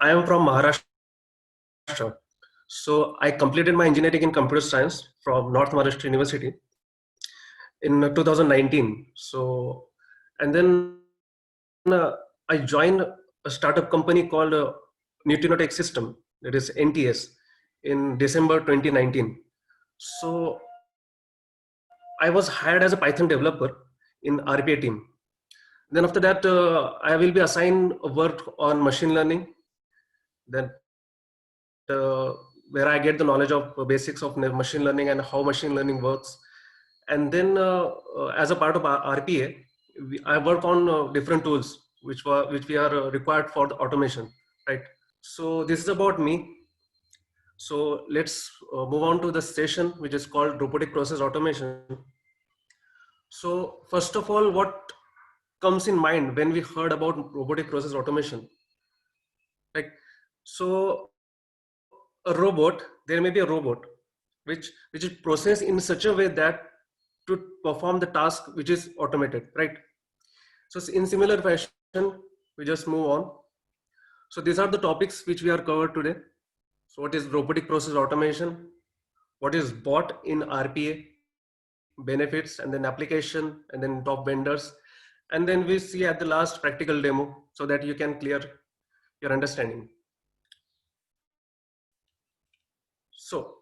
I am from Maharashtra. So I completed my engineering in computer science from North Maharashtra University in 2019. So, and then I joined a startup company called Neutrino Tech System, that is NTS, in December 2019. So I was hired as a Python developer in RPA team. Then after that, I will be assigned work on machine learning. That where I get the knowledge of basics of machine learning and how machine learning works. And then as a part of RPA, I work on different tools which we are required for the automation, right? So this is about me. So let's move on to the session which is called robotic process automation. So first of all, what comes in mind when we heard about robotic process automation? Like, so a robot, there may be a robot which is processed in such a way that to perform the task which is automated, right? So in similar fashion, we just move on. So these are the topics which we are covered today. So what is robotic process automation? What is bot in RPA? Benefits, and then application, and then top vendors. And then we see at the last practical demo so that you can clear your understanding. So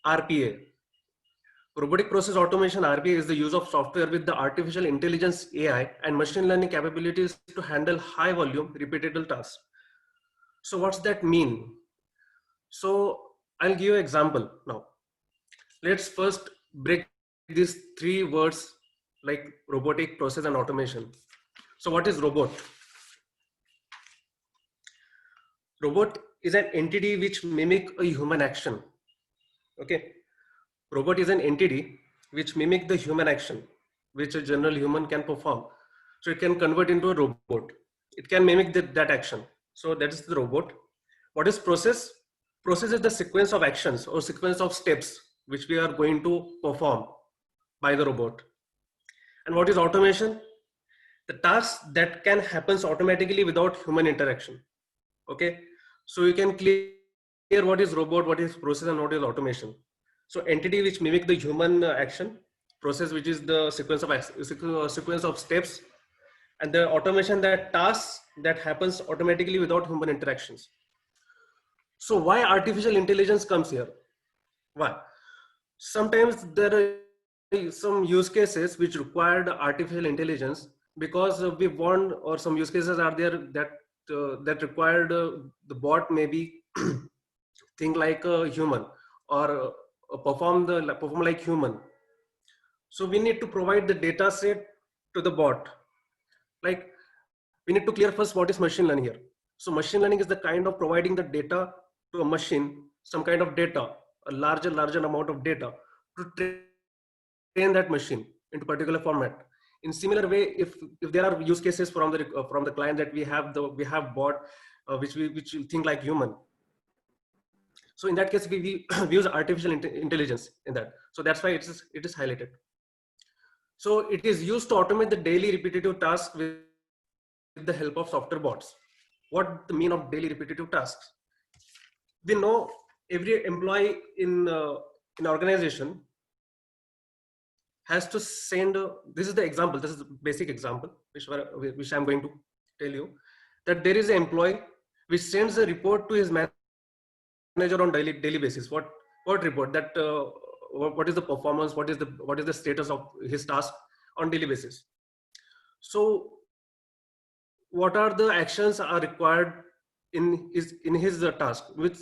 RPA. Robotic process automation RPA is the use of software with the artificial intelligence AI and machine learning capabilities to handle high volume repeatable tasks. So what's that mean? So I'll give you an example now. Let's first break these three words like robotic process and automation. So what is robot? Robot is an entity which mimic a human action. Okay. Robot is an entity which mimic the human action, which a general human can perform. So it can convert into a robot. It can mimic that action. So that is the robot. What is process? Process is the sequence of actions or sequence of steps which we are going to perform by the robot. And what is automation? The task that can happen automatically without human interaction. Okay. So you can clear what is robot, what is process, and what is automation. So entity which mimic the human action, process which is the sequence of steps, and the automation, that tasks that happens automatically without human interactions. So why artificial intelligence comes here? Why? Sometimes there are some use cases which required artificial intelligence because we want, or some use cases are there that required the bot maybe think like a human, or perform like human. So we need to provide the data set to the bot. Like, we need to clear first what is machine learning here. So machine learning is the kind of providing the data to a machine, some kind of data, a larger amount of data to train that machine into particular format. In similar way, if there are use cases from the client that we have bot which will think like human. So in that case, we use artificial intelligence in that. So that's why it is highlighted. So it is used to automate the daily repetitive tasks with the help of software bots. What the mean of daily repetitive tasks? We know every employee in organization has to send. This is the example. This is the basic example which I'm going to tell you, that there is an employee which sends a report to his manager on daily basis. What report? That what is the performance? What is the status of his task on daily basis? So what are the actions are required in his task, which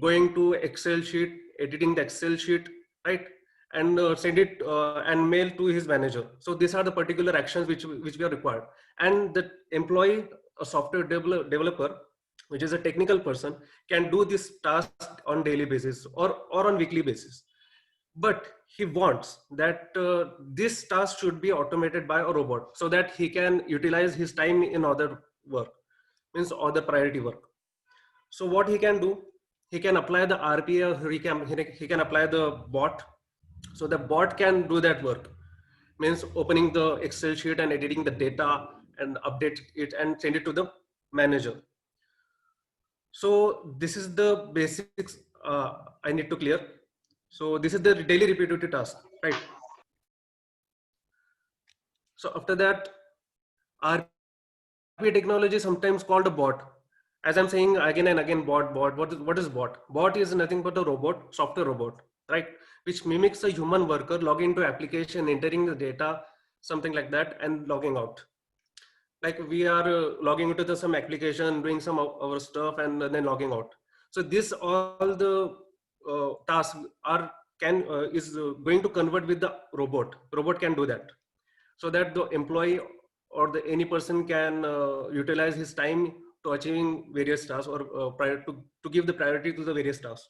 going to Excel sheet, editing the Excel sheet, right, and send it and mail to his manager. So these are the particular actions which we are required. And the employee, a software developer, which is a technical person, can do this task on daily basis or on weekly basis. But he wants that this task should be automated by a robot so that he can utilize his time in other work, means other priority work. So what he can do, he can apply the RPA, or he can apply the bot. So the bot can do that work, means opening the Excel sheet and editing the data and update it and send it to the manager. So this is the basics I need to clear. So this is the daily repetitive task, right? So after that, RPA technology is sometimes called a bot. As I'm saying again and again, bot. What is bot? Bot is nothing but a robot, software robot, right? Which mimics a human worker logging into application, entering the data, something like that, and logging out. Like we are logging into some application, doing some of our stuff, and then logging out. So this all the tasks are can is going to convert with the robot. Robot can do that, so that the employee or the any person can utilize his time to achieving various tasks, or to give the priority to the various tasks.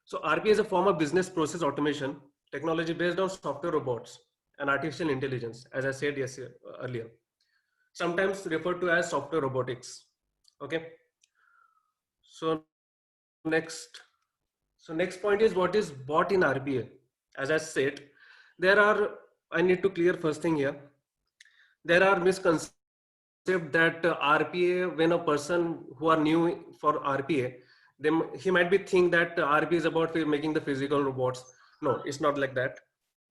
So RPA is a form of business process automation technology based on software robots and artificial intelligence, as I said earlier, sometimes referred to as software robotics. Okay. So next, next point is, what is bot in RPA? As I said, there are, I need to clear first thing here. There are misconceptions that RPA, when a person who are new for RPA, then he might be think that RPA is about making the physical robots. No, it's not like that.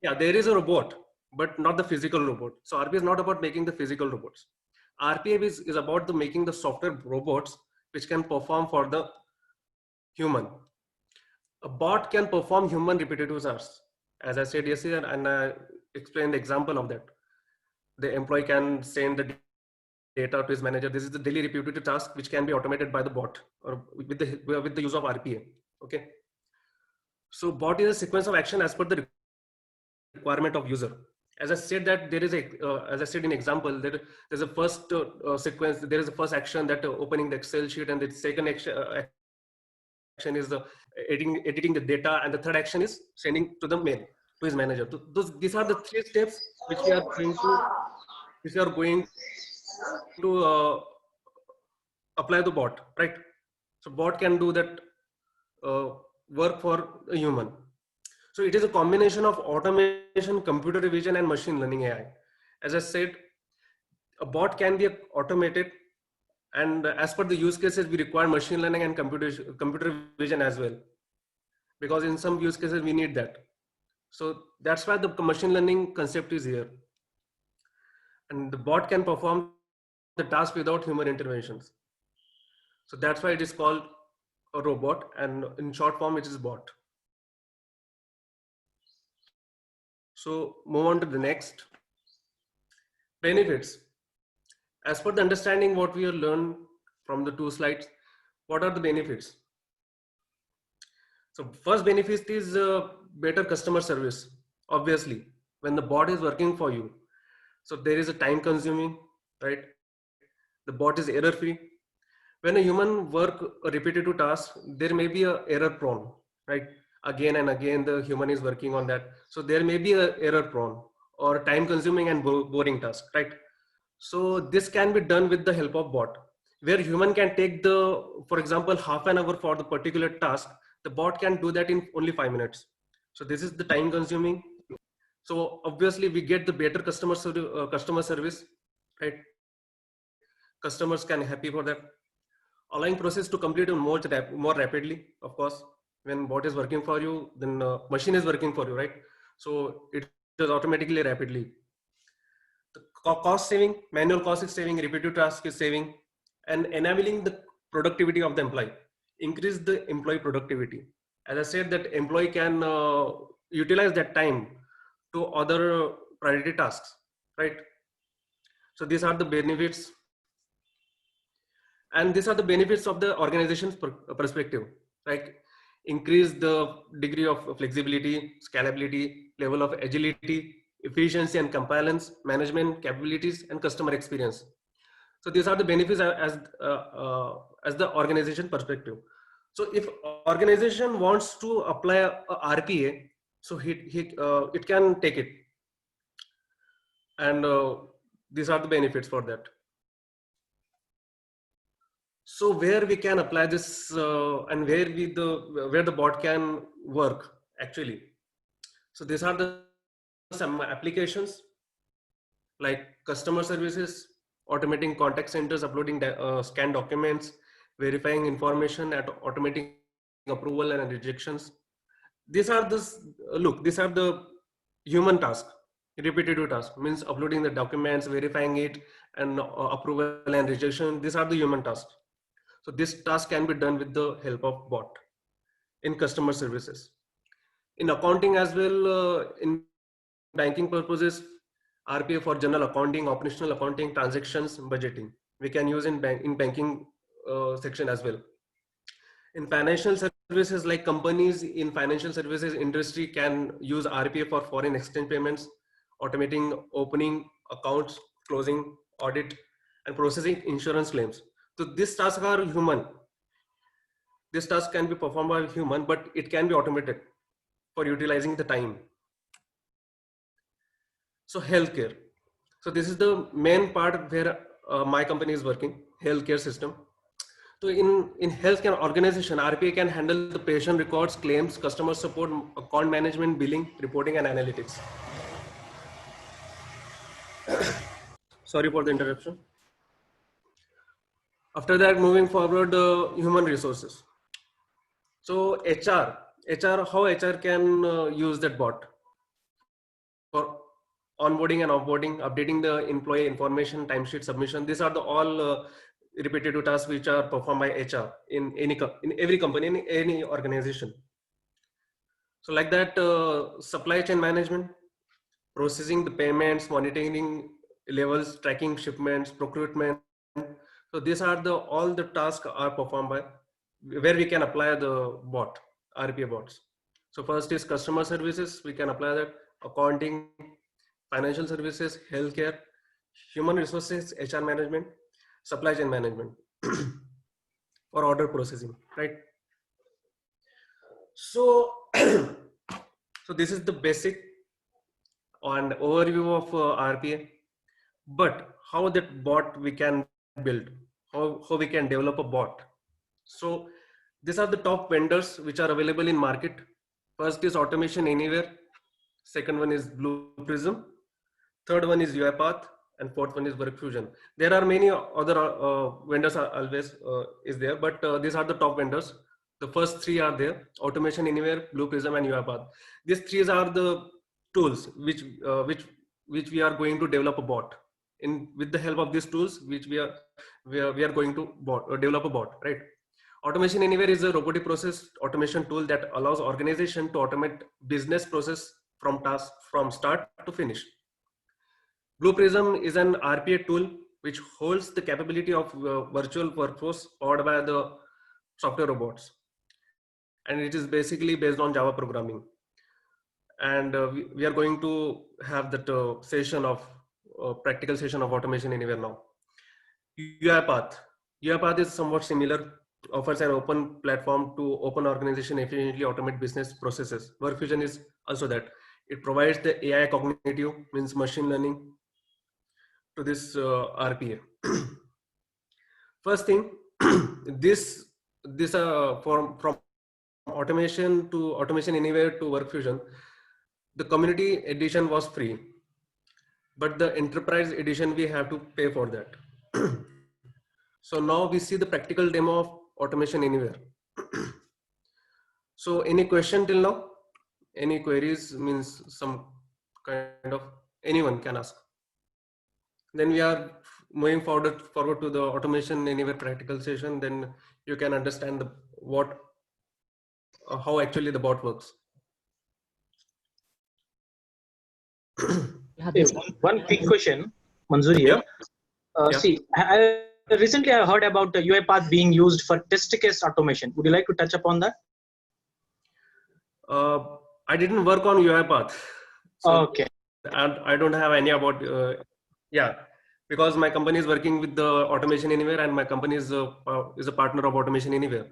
Yeah, there is a robot, but not the physical robot. So RPA is not about making the physical robots. RPA is about the making the software robots which can perform for the human. A bot can perform human repetitive tasks. As I said yesterday, and I explained the example of that. The employee can send the data to his manager. This is the daily repetitive task which can be automated by the bot or with the use of RPA. Okay. So bot is a sequence of action as per the requirement of user. As I said that there is a, as I said in example, there's a first sequence, there is a first action that opening the Excel sheet, and the second action is the editing the data, and the third action is sending to the mail to his manager. These are the three steps which we are going to apply the bot, right? So bot can do that work for a human. So it is a combination of automation, computer vision, and machine learning AI. As I said, a bot can be automated, and as per the use cases, we require machine learning and computer vision as well, because in some use cases we need that. So that's why the machine learning concept is here, and the bot can perform the task without human interventions. So that's why it is called a robot, and in short form it is bot. So move on to the next. Benefits. As per the understanding what we have learned from the two slides, what are the benefits? So first benefit is better customer service. Obviously, when the bot is working for you, so there is a time consuming, right? The bot is error free. When a human work a repetitive task, there may be a error prone, right? Again and again, the human is working on that. So there may be a error prone or time consuming and boring task, right? So this can be done with the help of bot, where human can take the, for example, half an hour for the particular task. The bot can do that in only 5 minutes. So this is the time consuming. So obviously we get the better customer service, right? Customers can happy for that. Allowing process to complete more rapidly. Of course, when bot is working for you, then machine is working for you, right? So it does automatically rapidly. The cost saving, manual cost is saving, repetitive task is saving, and enabling the productivity of the employee. Increase the employee productivity. As I said, that employee can utilize that time to other priority tasks, right? So these are the benefits, and these are the benefits of the organization's perspective, like increase the degree of flexibility, scalability, level of agility, efficiency and compliance, management capabilities, and customer experience. So these are the benefits as the organization perspective. So if organization wants to apply a RPA, so it can take it, and these are the benefits for that. So where we can apply this and where the bot can work actually. So these are the some applications like customer services, automating contact centers, uploading scanned documents, verifying information and automating approval and rejections. These are these are the human tasks, repetitive tasks, means uploading the documents, verifying it, and approval and rejection. These are the human tasks. So this task can be done with the help of bot in customer services. In accounting as well, in banking purposes, RPA for general accounting, operational accounting, transactions, budgeting. We can use in banking section as well. In financial services, like companies in financial services industry can use RPA for foreign exchange payments, automating opening accounts, closing, audit, and processing insurance claims. So these tasks are human. This task can be performed by human, but it can be automated for utilizing the time. So healthcare. So this is the main part where my company is working, healthcare system. So in healthcare organization, RPA can handle the patient records, claims, customer support, account management, billing, reporting, and analytics. Sorry for the interruption. After that, moving forward, human resources. So how HR can use that bot for onboarding and offboarding, updating the employee information, timesheet submission. These are the all repetitive tasks which are performed by HR in every company, in any organization. So like that, supply chain management, processing the payments, monitoring levels, tracking shipments, procurement. So these are all the tasks are performed by where we can apply the bot, RPA bots. So first is customer services. We can apply that, accounting, financial services, healthcare, human resources, HR management, supply chain management for order processing, right? So, so this is the basic and overview of RPA. But how that bot we can build, how we can develop a bot. So these are the top vendors which are available in market. First is Automation Anywhere. Second one is Blue Prism. Third one is UiPath, and fourth one is WorkFusion. There are many other vendors are always is there, but these are the top vendors. The first three are there: Automation Anywhere, Blue Prism, and UiPath. These three are the tools which we are going to develop a bot. In with the help of these tools, which we are going to develop a bot, right? Automation Anywhere is a robotic process automation tool that allows organization to automate business process from start to finish. Blue Prism is an RPA tool which holds the capability of virtual workforce powered by the software robots. And it is basically based on Java programming. And we are going to have that session of practical session of Automation Anywhere now. UiPath. UiPath is somewhat similar, offers an open platform to open organization efficiently automate business processes. WorkFusion is also that. It provides the AI cognitive, means machine learning, to this RPA. First thing, this from automation to Automation Anywhere to WorkFusion, the community edition was free, but the enterprise edition we have to pay for that. So now we see the practical demo of Automation Anywhere. So any question till now? Any queries, means some kind of anyone can ask. Then we are moving forward to the Automation Anywhere practical session. Then you can understand how actually the bot works. One quick question, Manzoor here. See, recently I heard about the UiPath being used for test case automation. Would you like to touch upon that? I didn't work on UiPath. So okay. And I don't have any about, because my company is working with the Automation Anywhere, and my company is a partner of Automation Anywhere.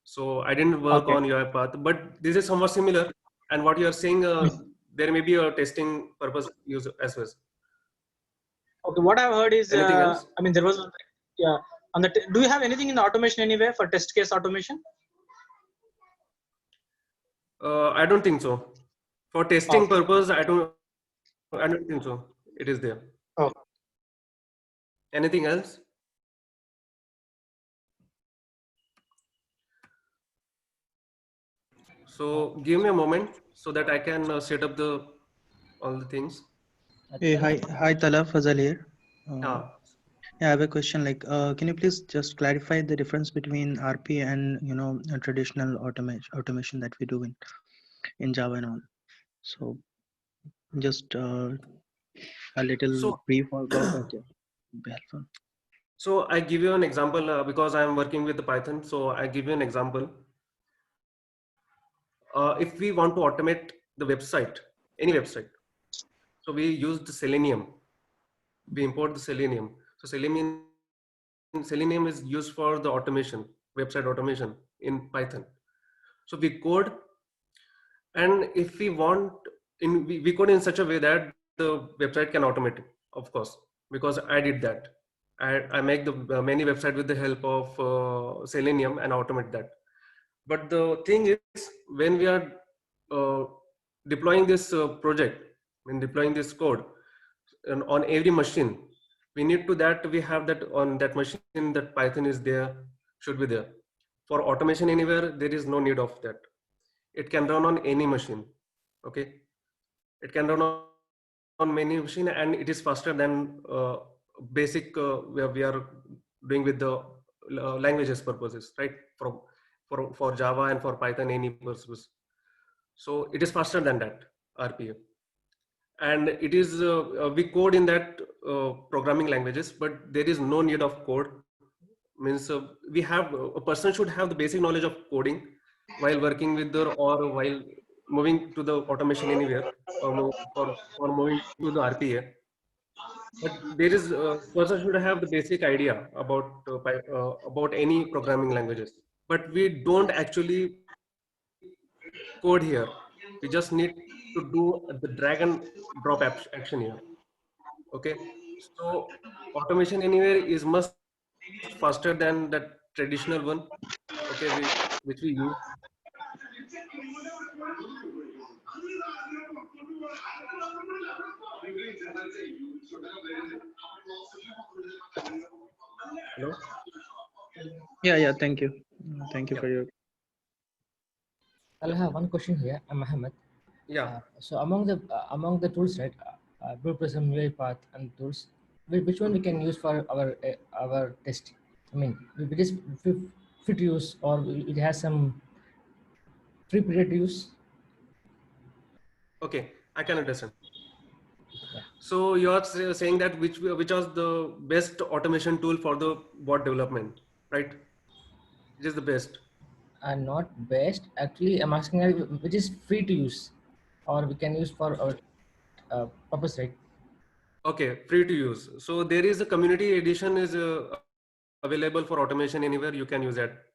So I didn't work on UiPath, but this is somewhat similar. And what you are saying, there may be a testing purpose use as well. Okay, what I've heard is, anything else? I mean, there was, on the do you have anything in the Automation Anywhere for test case automation? I don't think so. For testing purpose, I don't think so. It is there. Okay. Anything else? So give me a moment so that I can set up all the things. Hey, hi, Tala, Fazal here. Yeah. Yeah, I have a question. Like, can you please just clarify the difference between RP and a traditional automation that we do in Java and all? So, just a little So, brief about that. Yeah, would be helpful. so I give you an example because I am working with the Python. So I give you an example. If we want to automate the website, any website, so we use the Selenium. We import the Selenium. So Selenium is used for the automation, website automation in Python. So we code, and if we want, we code in such a way that the website can automate it, of course, because I did that. I make the many website with the help of Selenium and automate that. But the thing is, when we are uh, deploying this project, when deploying this code on every machine, we need to that we have that on that machine that Python is there, should be there. For automation anywhere, there is no need of that. It can run on any machine. Okay, it can run on many machine, and it is faster than basic where we are doing with the languages purposes, right? For Java and for Python, any purpose. So it is faster than that RPA, and it is we code in that programming languages, but there is no need of code. Means we have a person should have the basic knowledge of coding while working with the or while moving to the automation anywhere, or moving to the RPA. But there is person should have the basic idea about any programming languages. But we don't actually code here. We just need to do the drag and drop action here. Okay, so automation anywhere is much faster than that traditional one. Okay, which we use. Hello. Yeah. Thank you. Thank you Yeah. for your. I'll have one question here. I'm Mohammed. Yeah. So among the tools, right, Blue Prism, UiPath, and tools, which one we can use for our test? I mean, it is free to use, or it has some free period to use. Okay, I can understand. Yeah. So you are saying that which was the best automation tool for the bot development, right? It is the best. Not best. Actually, I'm asking which is free to use, or we can use for our purpose, right? Okay, free to use. So there is a community edition is available for automation anywhere. You can use that.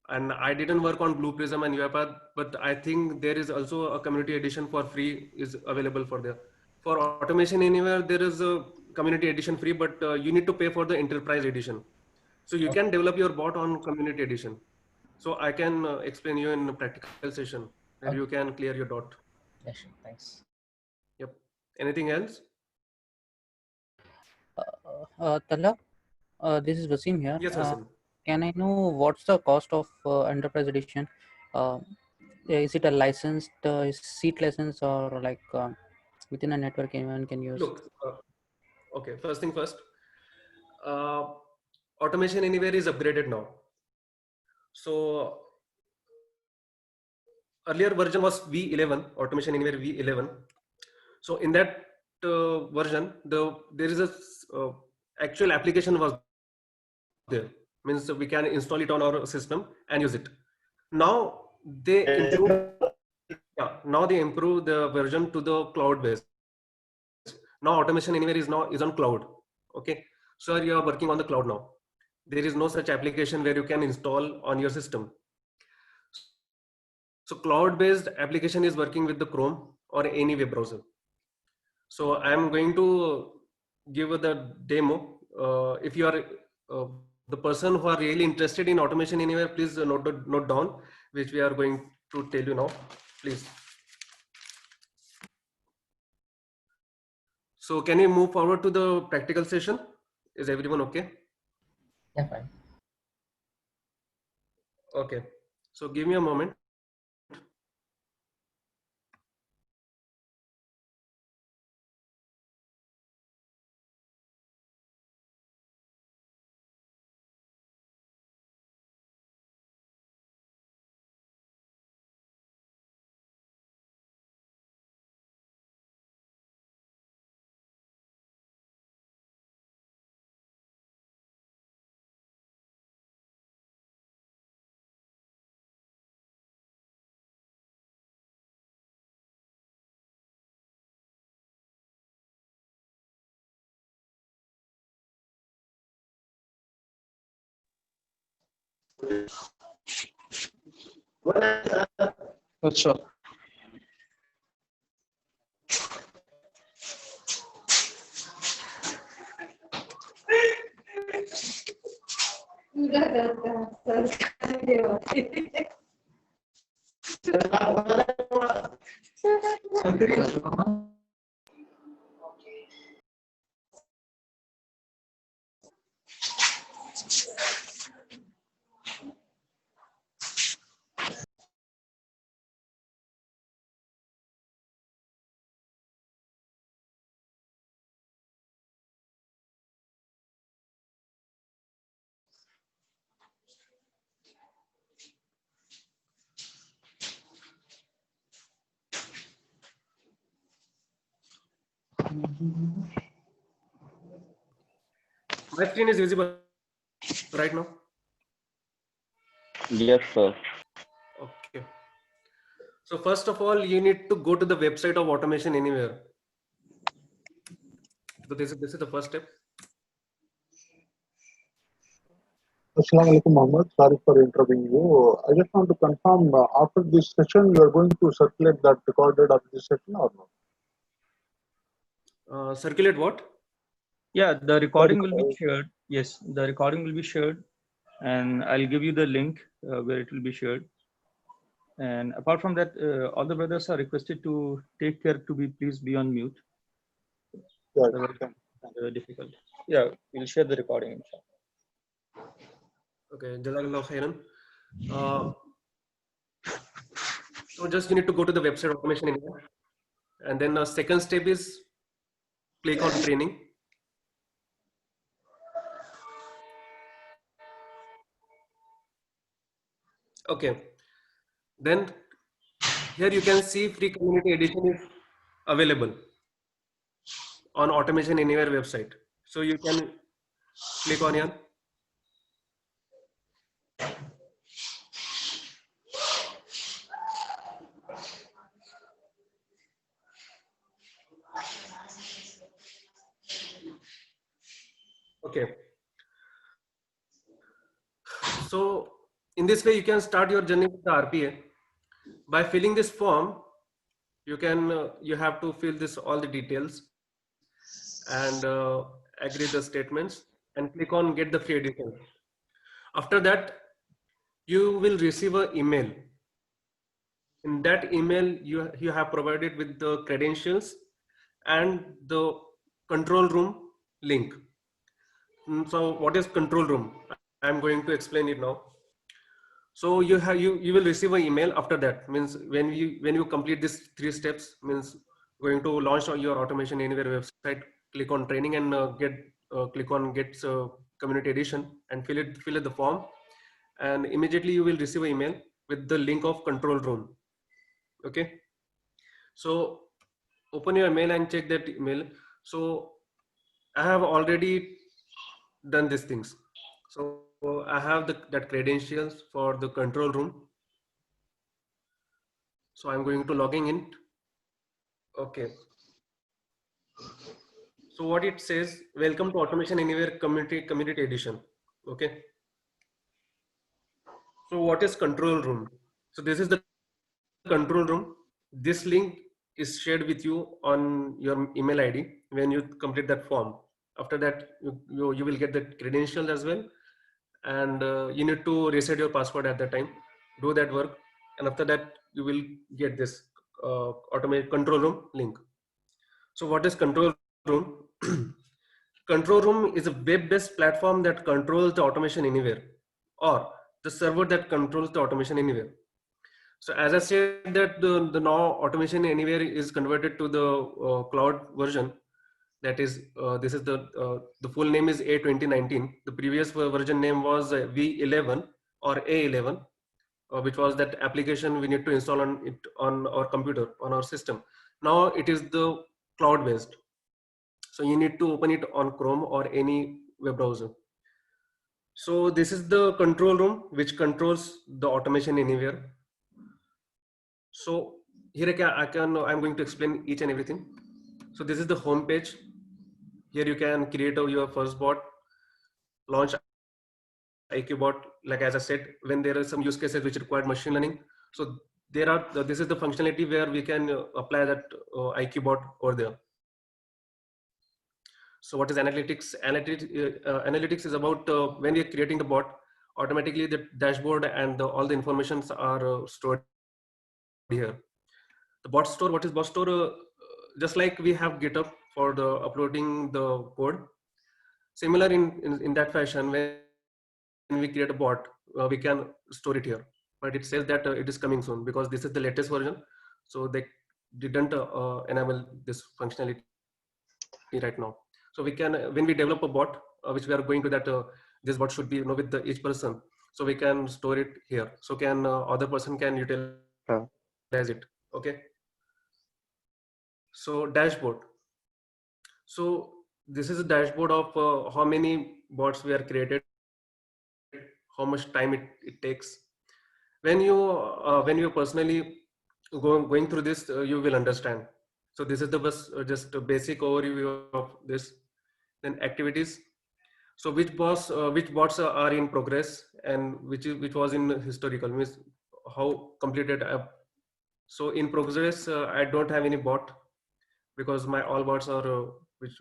And I didn't work on Blue Prism and UiPath, but I think there is also a community edition for free is available for there. For automation anywhere, there is a community edition free, but you need to pay for the enterprise edition. So you Okay. can develop your bot on community edition. So I can explain you in a practical session where Okay. you can clear your dot. Yeah, sure. Thanks. Yep. Anything else? Tala, this is Vasim here. Yes, Vasim. Can I know what's the cost of Enterprise Edition? Is it a licensed seat license, or like within a network anyone can use? Look, okay, first thing first. Uh, Automation Anywhere is upgraded now. So earlier version was V11, Automation Anywhere V11. So in that version, there is a actual application was there. Means we can install it on our system and use it. Now they improve. Yeah, now they improve the version to the cloud based. Now Automation Anywhere is on cloud. Okay, so you are working on the cloud now. There is no such application where you can install on your system. So cloud-based application is working with the Chrome or any web browser. So I'm going to give the demo. If you are the person who are really interested in Automation Anywhere, please note down, which we are going to tell you now, please. So can you move forward to the practical session? Is everyone okay? Yeah, fine. Okay. So give me a moment. Sure. My screen is visible right now. Yes, sir. Okay. So first of all, you need to go to the website of Automation Anywhere. So this is the first step. Assalamu alaikum, Mohammed. Sorry for interrupting you. I just want to confirm after this session, you are going to circulate that recorded of this session or not? Circulate what? Yeah, the recording will be shared. Yes, the recording will be shared, and I'll give you the link where it will be shared. And apart from that, all the brothers are requested to take care to please be on mute. Yeah, Otherwise, it's difficult. Yeah, we'll share the recording. Inshallah. Okay, Jazakallah khairan. So just you need to go to the website Automation Anywhere, and then second step is click on training. Okay, then here you can see free community edition is available on Automation Anywhere website. So you can click on here. Okay. So in this way, you can start your journey with the RPA. By filling this form, you can you have to fill this all the details and agree the statements and click on get the free edition. After that, you will receive an email. In that email, you have provided with the credentials and the control room link. So what is control room? I'm going to explain it now. So you will receive an email after that. Means when you complete these 3 steps, means going to launch your Automation Anywhere website, click on training and click on get community edition and fill it the form, and immediately you will receive an email with the link of control room. Okay, so open your mail and check that email. So I have already done these things. So I have that credentials for the control room. So I'm going to logging in. Okay. So what it says, welcome to Automation Anywhere Community Edition. Okay. So what is control room? So this is the control room. This link is shared with you on your email ID when you complete that form. After that, you will get the credentials as well. And you need to reset your password at that time. Do that work. And after that, you will get this automate control room link. So what is control room? Control room is a web-based platform that controls the Automation Anywhere, or the server that controls the Automation Anywhere. So as I said that the now Automation Anywhere is converted to the cloud version. That is, this is the full name is A2019. The previous version name was V11 or A11, which was that application we need to install on our computer, on our system. Now it is the cloud based. So you need to open it on Chrome or any web browser. So this is the control room which controls the Automation Anywhere. So here I'm going to explain each and everything. So this is the home page. Here you can create your first bot, launch IQ bot, like as I said, when there are some use cases which require machine learning. So this is the functionality where we can apply that IQ bot over there. So what is analytics? Analytics is about when we are creating the bot, automatically the dashboard and all the informations are stored here. The bot store, what is bot store? Just like we have GitHub for the uploading the code, similar in that fashion, when we create a bot, we can store it here. But it says that it is coming soon because this is the latest version. So they didn't enable this functionality right now. So we can, when we develop a bot, which we are going to that, this bot should be with each person. So we can store it here. So can other person can utilize it. Okay. So dashboard. So this is a dashboard of how many bots we are created, how much time it takes. When you personally going through this, you will understand. So this is the just a basic overview of this. Then activities. So which bots are in progress and which was in historical, means how completed. So in progress, I don't have any bot because my all bots are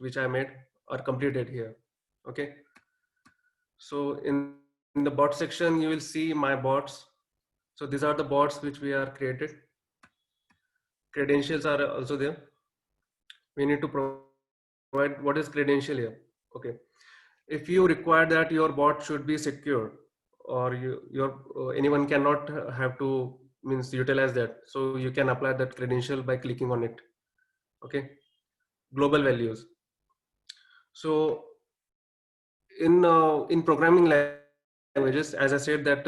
which I made are completed here. Okay. So in the bot section, you will see my bots. So these are the bots which we are created. Credentials are also there. We need to provide what is credential here. Okay. If you require that your bot should be secure, or anyone cannot have to means utilize that, so you can apply that credential by clicking on it. Okay. Global values. So in programming languages, as I said, that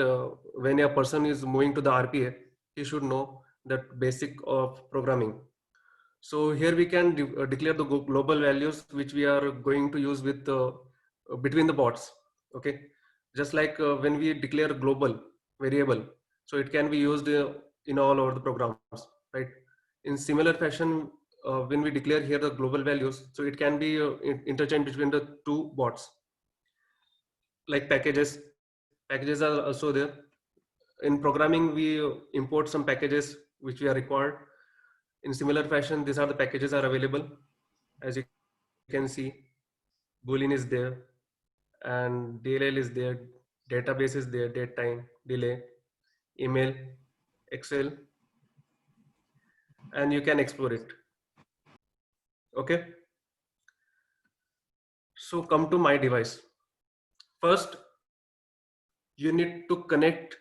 when a person is moving to the RPA, he should know that basic of programming. So here we can declare the global values which we are going to use with between the bots. Okay, just like when we declare global variable, so it can be used in all over the programs, right? In similar fashion, when we declare here the global values, so it can be interchanged between the two bots. Like packages are also there. In programming, we import some packages which we are required. In similar fashion, these are the packages are available. As you can see, Boolean is there and DLL is there, database is there, date time, delay, email, Excel, and you can explore it. Okay. So come to my device. First, you need to connect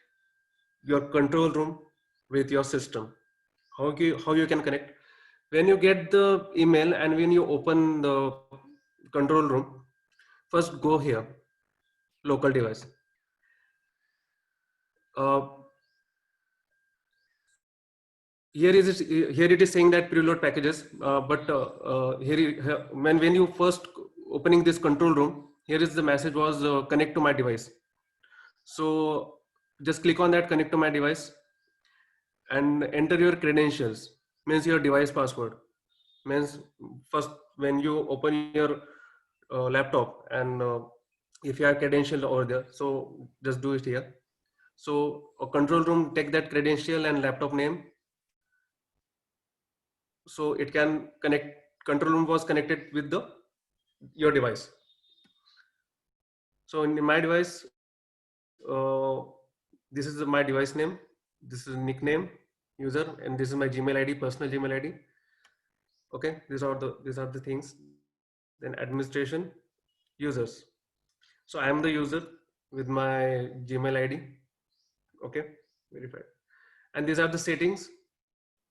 your control room with your system. How you can connect? When you get the email and when you open the control room, first go here, local device. Here it is saying that preload packages, but when you first opening this control room, here is the message was connect to my device. So just click on that connect to my device and enter your credentials, means your device password. Means first when you open your laptop and if you have credential over there, so just do it here. So a control room take that credential and laptop name, so it can connect. Control room was connected with your device. So in my device, this is my device name, this is nickname, user, and this is my Gmail ID, personal Gmail ID. Okay, these are the things. Then administration, users. So I am the user with my Gmail ID. Okay, verified. And these are the settings.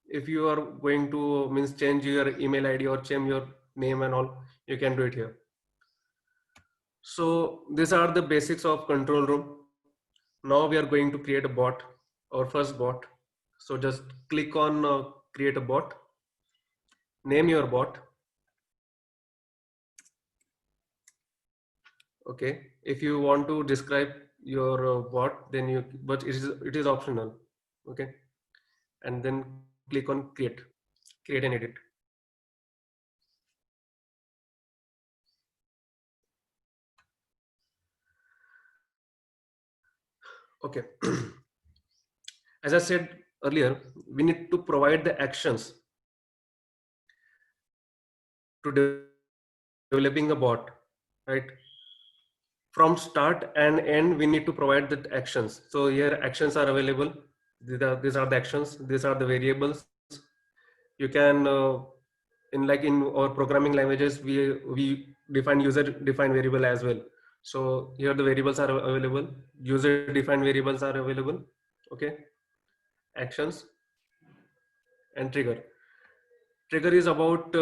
If you are going to means change your email ID or change your name and all, you can do it here. So these are the basics of control room. Now we are going to create a bot, our first bot. So just click on create a bot, name your bot. Okay, if you want to describe your bot, then but it is optional. Okay, and then click on create and edit. Okay. As I said earlier, we need to provide the actions to developing a bot, right? From start and end, we need to provide the actions. So here actions are available. These are the actions. These are the variables. You can in our programming languages, we define user defined variable as well. So here the variables are available. User defined variables are available. Okay. Actions and trigger. Trigger is about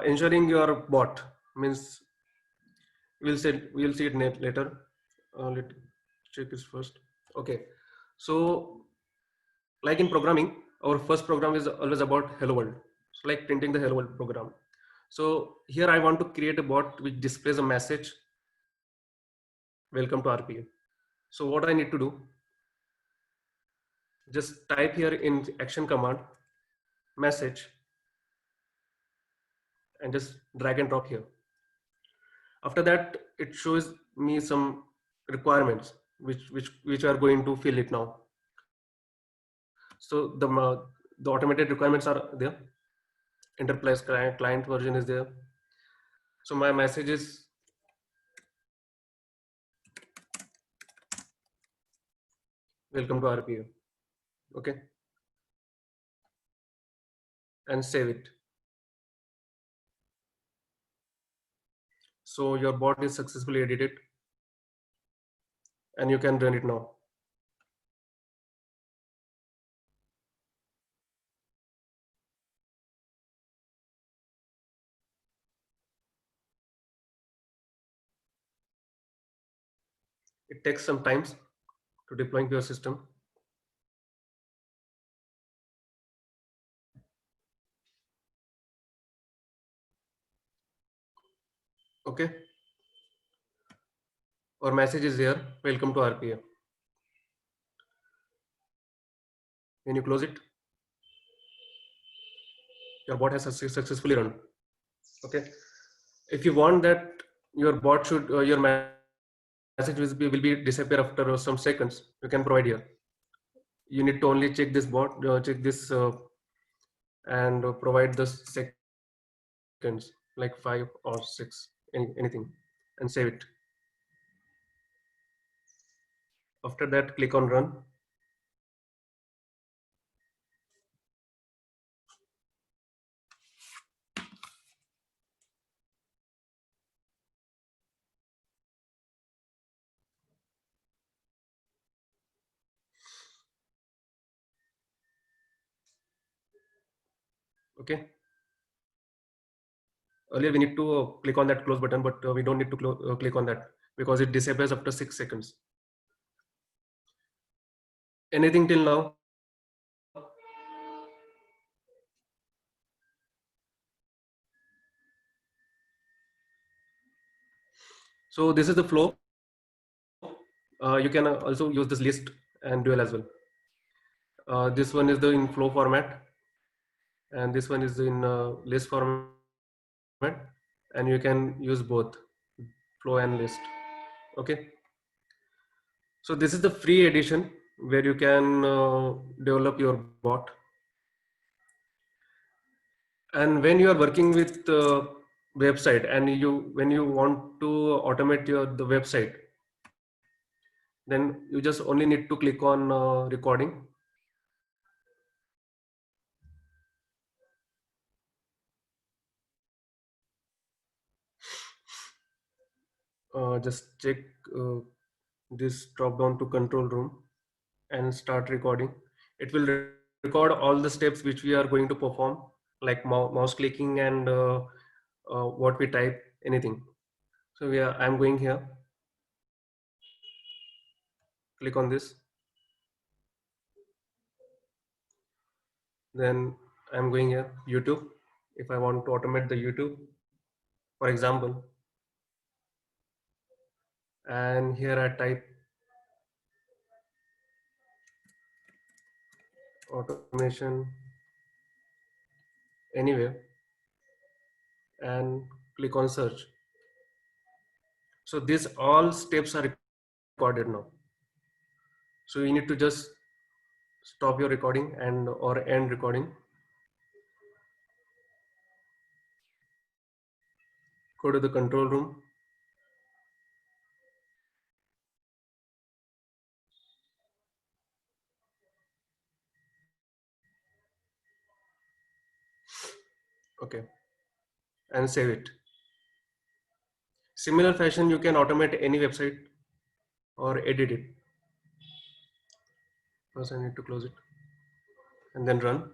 ensuring your bot, means we'll see it later. Let's check this first. Okay, so like in programming, our first program is always about hello world. So like printing the hello world program. So here I want to create a bot which displays a message, welcome to RPA. So what I need to do, just type here in action command message and just drag and drop here. After that, it shows me some requirements which are going to fill it now. So the automated requirements are there. Enterprise client version is there. So my message is welcome to RPA. Okay, and save it. So your bot is successfully edited, and you can run it now. It takes some time to deploying your system. Okay, our message is here, welcome to RPA. When you close it, your bot has successfully run. Okay, if you want that your bot should your message will be disappear after some seconds, you can provide here. You need to only check this bot, check this and provide the seconds like 5 or 6, anything, and save it. After that, click on run. Okay. Earlier we need to click on that close button, but we don't need to click on that because it disappears after 6 seconds. Anything till now? So this is the flow. You can also use this list and dual as well. This one is the in flow format, and this one is in list format, and you can use both flow and list. Okay. So this is the free edition where you can develop your bot. And when you are working with website and when you want to automate the website, then you just only need to click on recording. Just check this drop down to control room and start recording. It will record all the steps which we are going to perform, like mouse clicking and what we type, anything. So I'm going here. Click on this. Then I'm going here, YouTube. If I want to automate the YouTube, for example, and here I type automation anywhere and click on search. So these all steps are recorded now. So you need to just stop your recording and or end recording. Go to the control room. Okay, and save it. Similar fashion, you can automate any website or edit it. First, I need to close it and then run.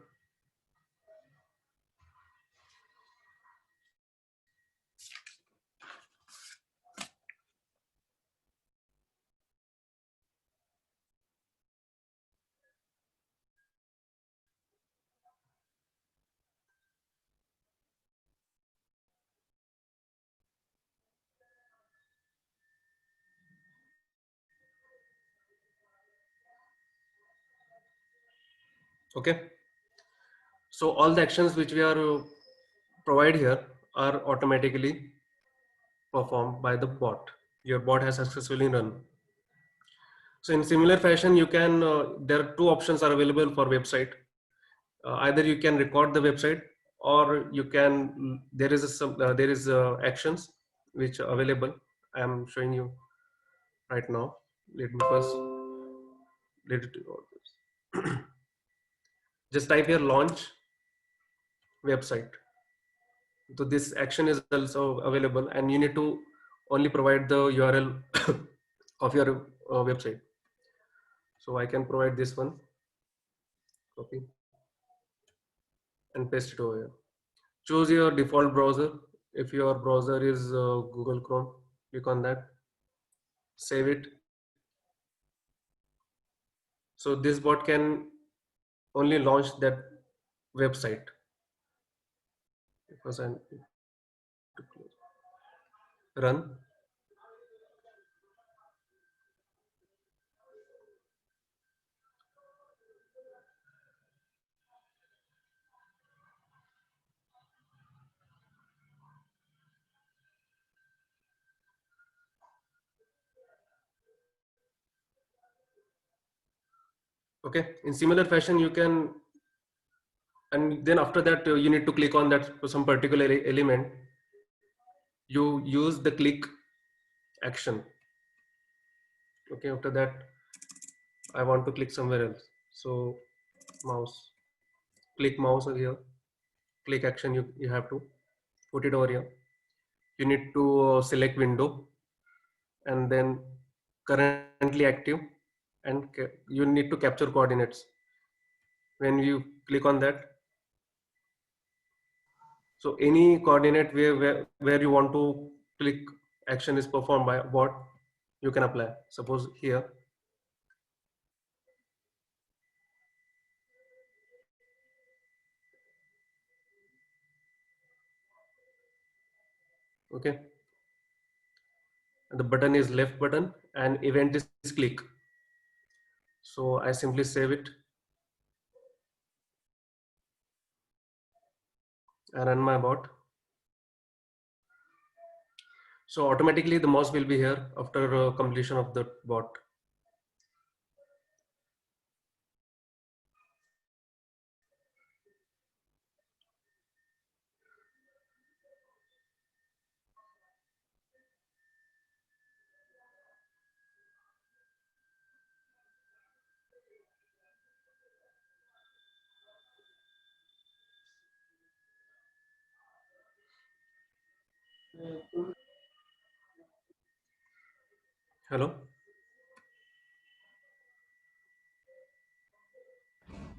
Okay. So all the actions which we are provide here are automatically performed by the bot. Your bot has successfully run. So in similar fashion, you can, there are two options are available for website. Either you can record the website or you can, there is actions which are available. I am showing you right now. Let me first, let it, just type here launch website. So this action is also available and you need to only provide the URL of your website. So I can provide this one, copy and paste it over here. Choose your default browser. If your browser is Google Chrome, click on that, save it. So this bot can only launch that website. Because I need to close. Run. Okay, in similar fashion, you can, and then after that, you need to click on that some particular element. You use the click action. Okay, after that, I want to click somewhere else. So mouse, click mouse over here, click action, you have to put it over here. You need to select window and then currently active, and you need to capture coordinates. When you click on that, so any coordinate where you want to click action is performed by bot, you can apply. Suppose here. Okay. And the button is left button and event is click. So I simply save it and run my bot. So automatically the mouse will be here after completion of the bot. Hello.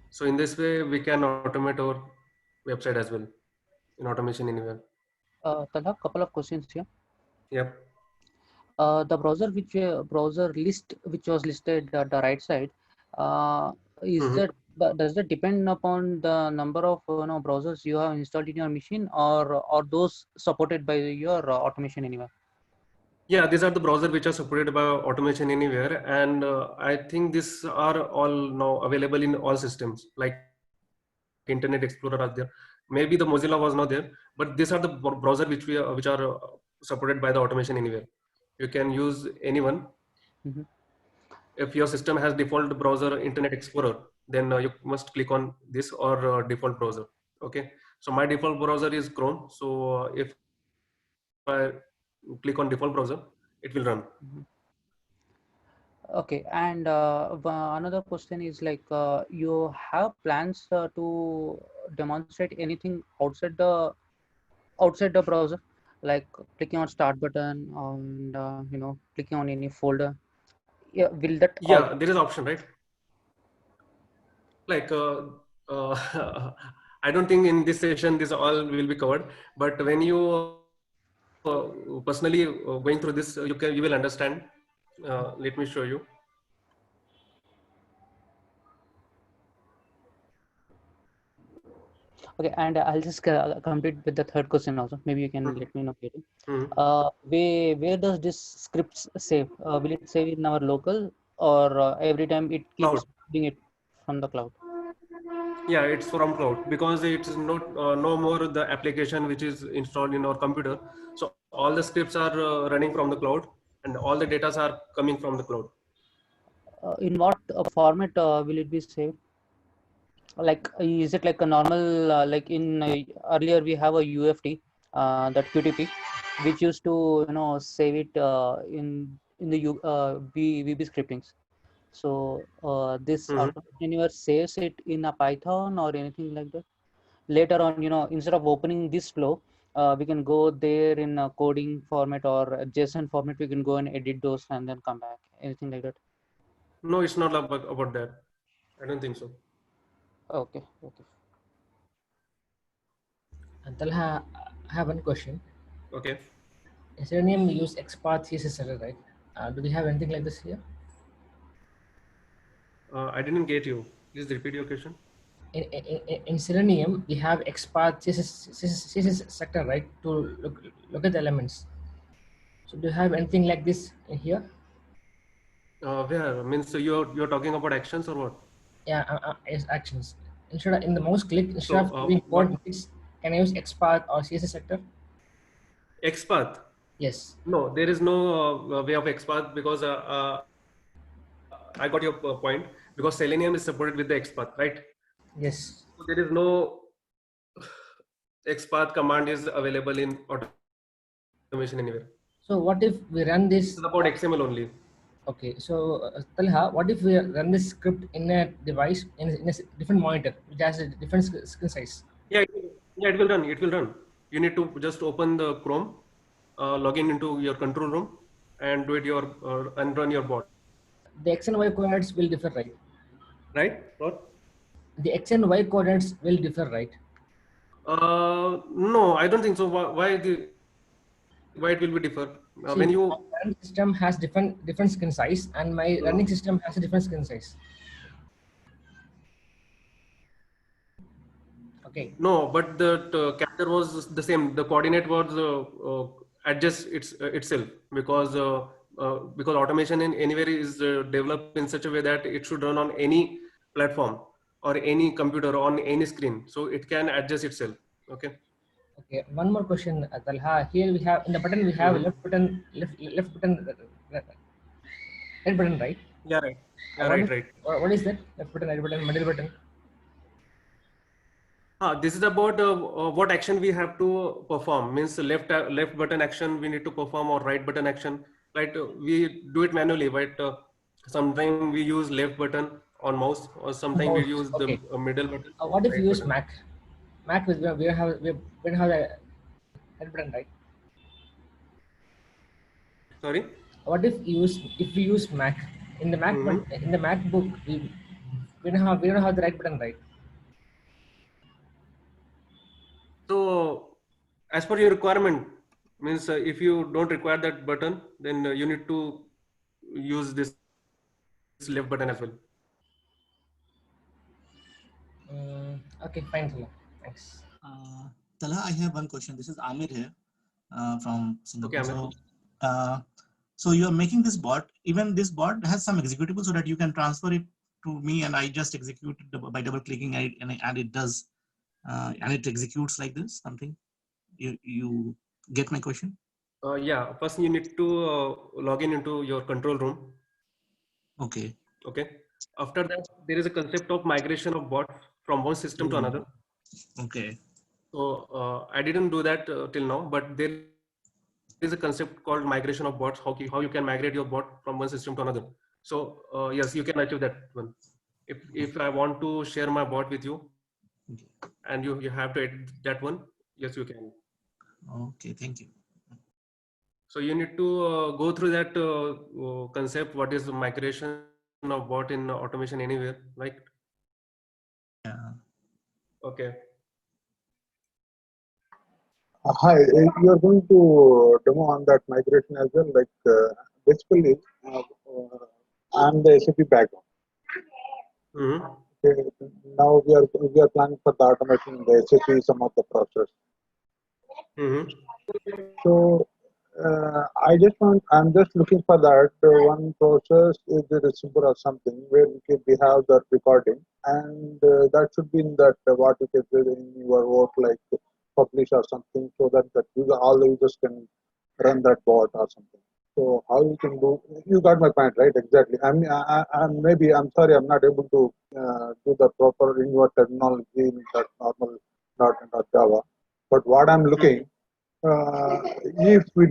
So in this way, we can automate our website as well in Automation Anywhere. Talha, couple of questions here. Yep. The browser list which was listed at the right side, does that depend upon the number of browsers you have installed in your machine, or those supported by your Automation Anywhere? Yeah, these are the browsers which are supported by Automation Anywhere, and I think these are all now available in all systems, like Internet Explorer are there. Maybe the Mozilla was not there, but these are the browser which are supported by the Automation Anywhere. You can use anyone, Mhm. If your system has default browser Internet Explorer, then you must click on this or default browser. Okay. So my default browser is Chrome. So if I click on default browser, it will run. Okay, and another question is like, you have plans to demonstrate anything outside the browser, like clicking on start button and clicking on any folder. Yeah, will that also? Yeah, there is option, right? Like I don't think in this session this all will be covered, but when you personally going through this, you will understand. Let me show you. Okay, and I'll just complete with the third question also. Maybe you can let me know later. Hmm. Where does this script save? Will it save in our local, or every time it Cloud. keeps doing it from the cloud? Yeah, it's from cloud because it's not no more the application which is installed in our computer. So all the scripts are running from the cloud, and all the data are coming from the cloud. In what format will it be saved? Like, is it like a normal, like in earlier we have a UFT, that QTP, which used to save it in the VB scriptings. So this Mhm. automation anywhere saves it in a Python or anything like that. Later on, instead of opening this flow, we can go there in a coding format or a JSON format. We can go and edit those and then come back. Anything like that. No, it's not about that. I don't think so. Okay. Okay. And Talha, I have one question. Okay. In Selenium, we use XPath CSS server, right? Do we have anything like this here? I didn't get you. Please repeat your question. In Selenium, we have XPath CSS sector, right? To look at the elements. So do you have anything like this in here? Where means you're talking about actions or what? Yeah, as actions. Instead of in the mouse click, instead So of doing what coordinates, can I use XPath or CSS sector? XPath? Yes. No, there is no way of XPath because I got your point, because Selenium is supported with the XPath, right? Yes. So there is no XPath command is available in automation anywhere. So what if we run It's this? about XML only. Okay, so Talha, what if we run this script in a device in a different monitor which has a different screen size? Yeah, it will run. It will run. You need to just open the Chrome, log in into your control room, and do it and run your bot. The X and Y coordinates will differ, right? Right? What? The X and Y coordinates will differ, right? No, I don't think so. Why it will be differ? See, When my you running system has different screen size, and my running system has a different screen size. Okay. No, but the character was the same. The coordinate was adjust itself because automation in anywhere is developed in such a way that it should run on any platform or any computer on any screen, so it can adjust itself. Okay. Okay. One more question, Talha. Here we have in the button we have Mm-hmm. left button, right button, right? Yeah, right. Yeah, What right, is right. what is that? Left button, right button, middle button. This is about what action we have to perform. Means left button action we need to perform, or right button action. Right, we do it manually. But sometimes we use left button on mouse, or sometimes we Mouse. use the Okay. middle button, What if you right use button. Mac? Mac with we have the right button, right? Sorry. What if we use Mac in the Mhm. in the MacBook we don't have the right button, right? So, as per your requirement, means if you don't require that button, then you need to use this left button as well. Okay, fine, Tula. Thanks. Talha, I have one question. This is Amir here from Okay, Singapore. Amir. So you are making this bot. Even this bot has some executable so that you can transfer it to me, and I just execute it by double clicking, and it does, and it executes like this. Something. You get my question? Yeah, first you need to log in into your control room. Okay. Okay. After that, there is a concept of migration of bots from one system to another. Okay. So I didn't do that till now, but there is a concept called migration of bots. How you can migrate your bot from one system to another. So yes, you can achieve that one. If I want to share my bot with you, and you have to edit that one, yes, you can. Okay. Thank you. So you need to go through that concept. What is the migration of bot in automation anywhere, right? Yeah. Okay. Hi, you are going to demo on that migration as well. Like basically, I'm the SAP background. Mm-hmm. Okay. Now we are planning for the automation in the SAP some of the process. Mm-hmm. So I'm just looking for that one process is the receiver or something where we have that recording, and that should be in that what you can do in your work like publish or something, so that all the users can run that bot or something. So how you can do? You got my point, right? Exactly. I'm maybe I'm sorry I'm not able to do the proper in your terminology in that normal .NET Java. But what I'm looking, if we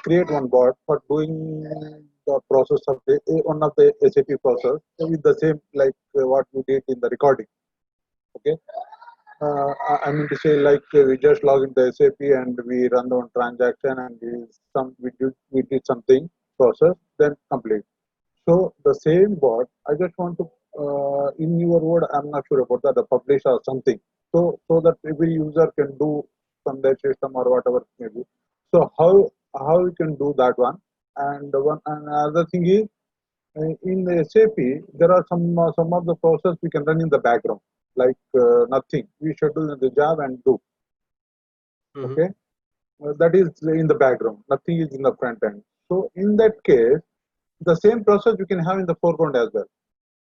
create one bot for doing the process of one of the SAP process with the same like what we did in the recording. Okay. I mean to say like we just log into SAP and we run the one transaction and we did something process then complete. So the same bot I just want to in your word I'm not sure about that the publish or something. So that every user can do from their system or whatever it may be. So how you can do that one, and one another thing is in the SAP there are some of the process we can run in the background like nothing we schedule in the job and do. Mm-hmm. Okay. That is in the background, nothing is in the front end. So in that case the same process you can have in the foreground as well.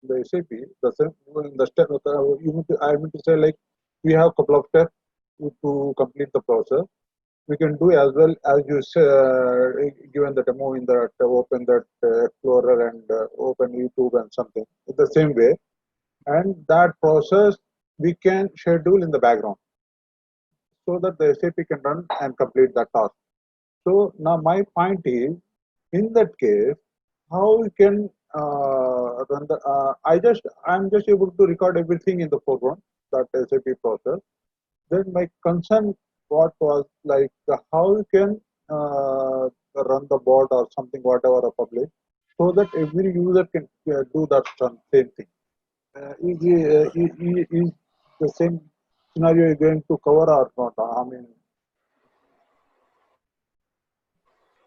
The SAP, the same in the step. I mean to say like we have a couple of steps to complete the process. We can do as well as you given the demo in that open that Explorer and open YouTube and something. In the same way, and that process we can schedule in the background so that the SAP can run and complete that task. So now my point is, in that case, how we can run the? I'm just able to record everything in the foreground that SAP process. Then my concern what was like how you can run the bot or something whatever a public, so that every user can do that same thing. Is the same scenario you're going to cover or not? I mean,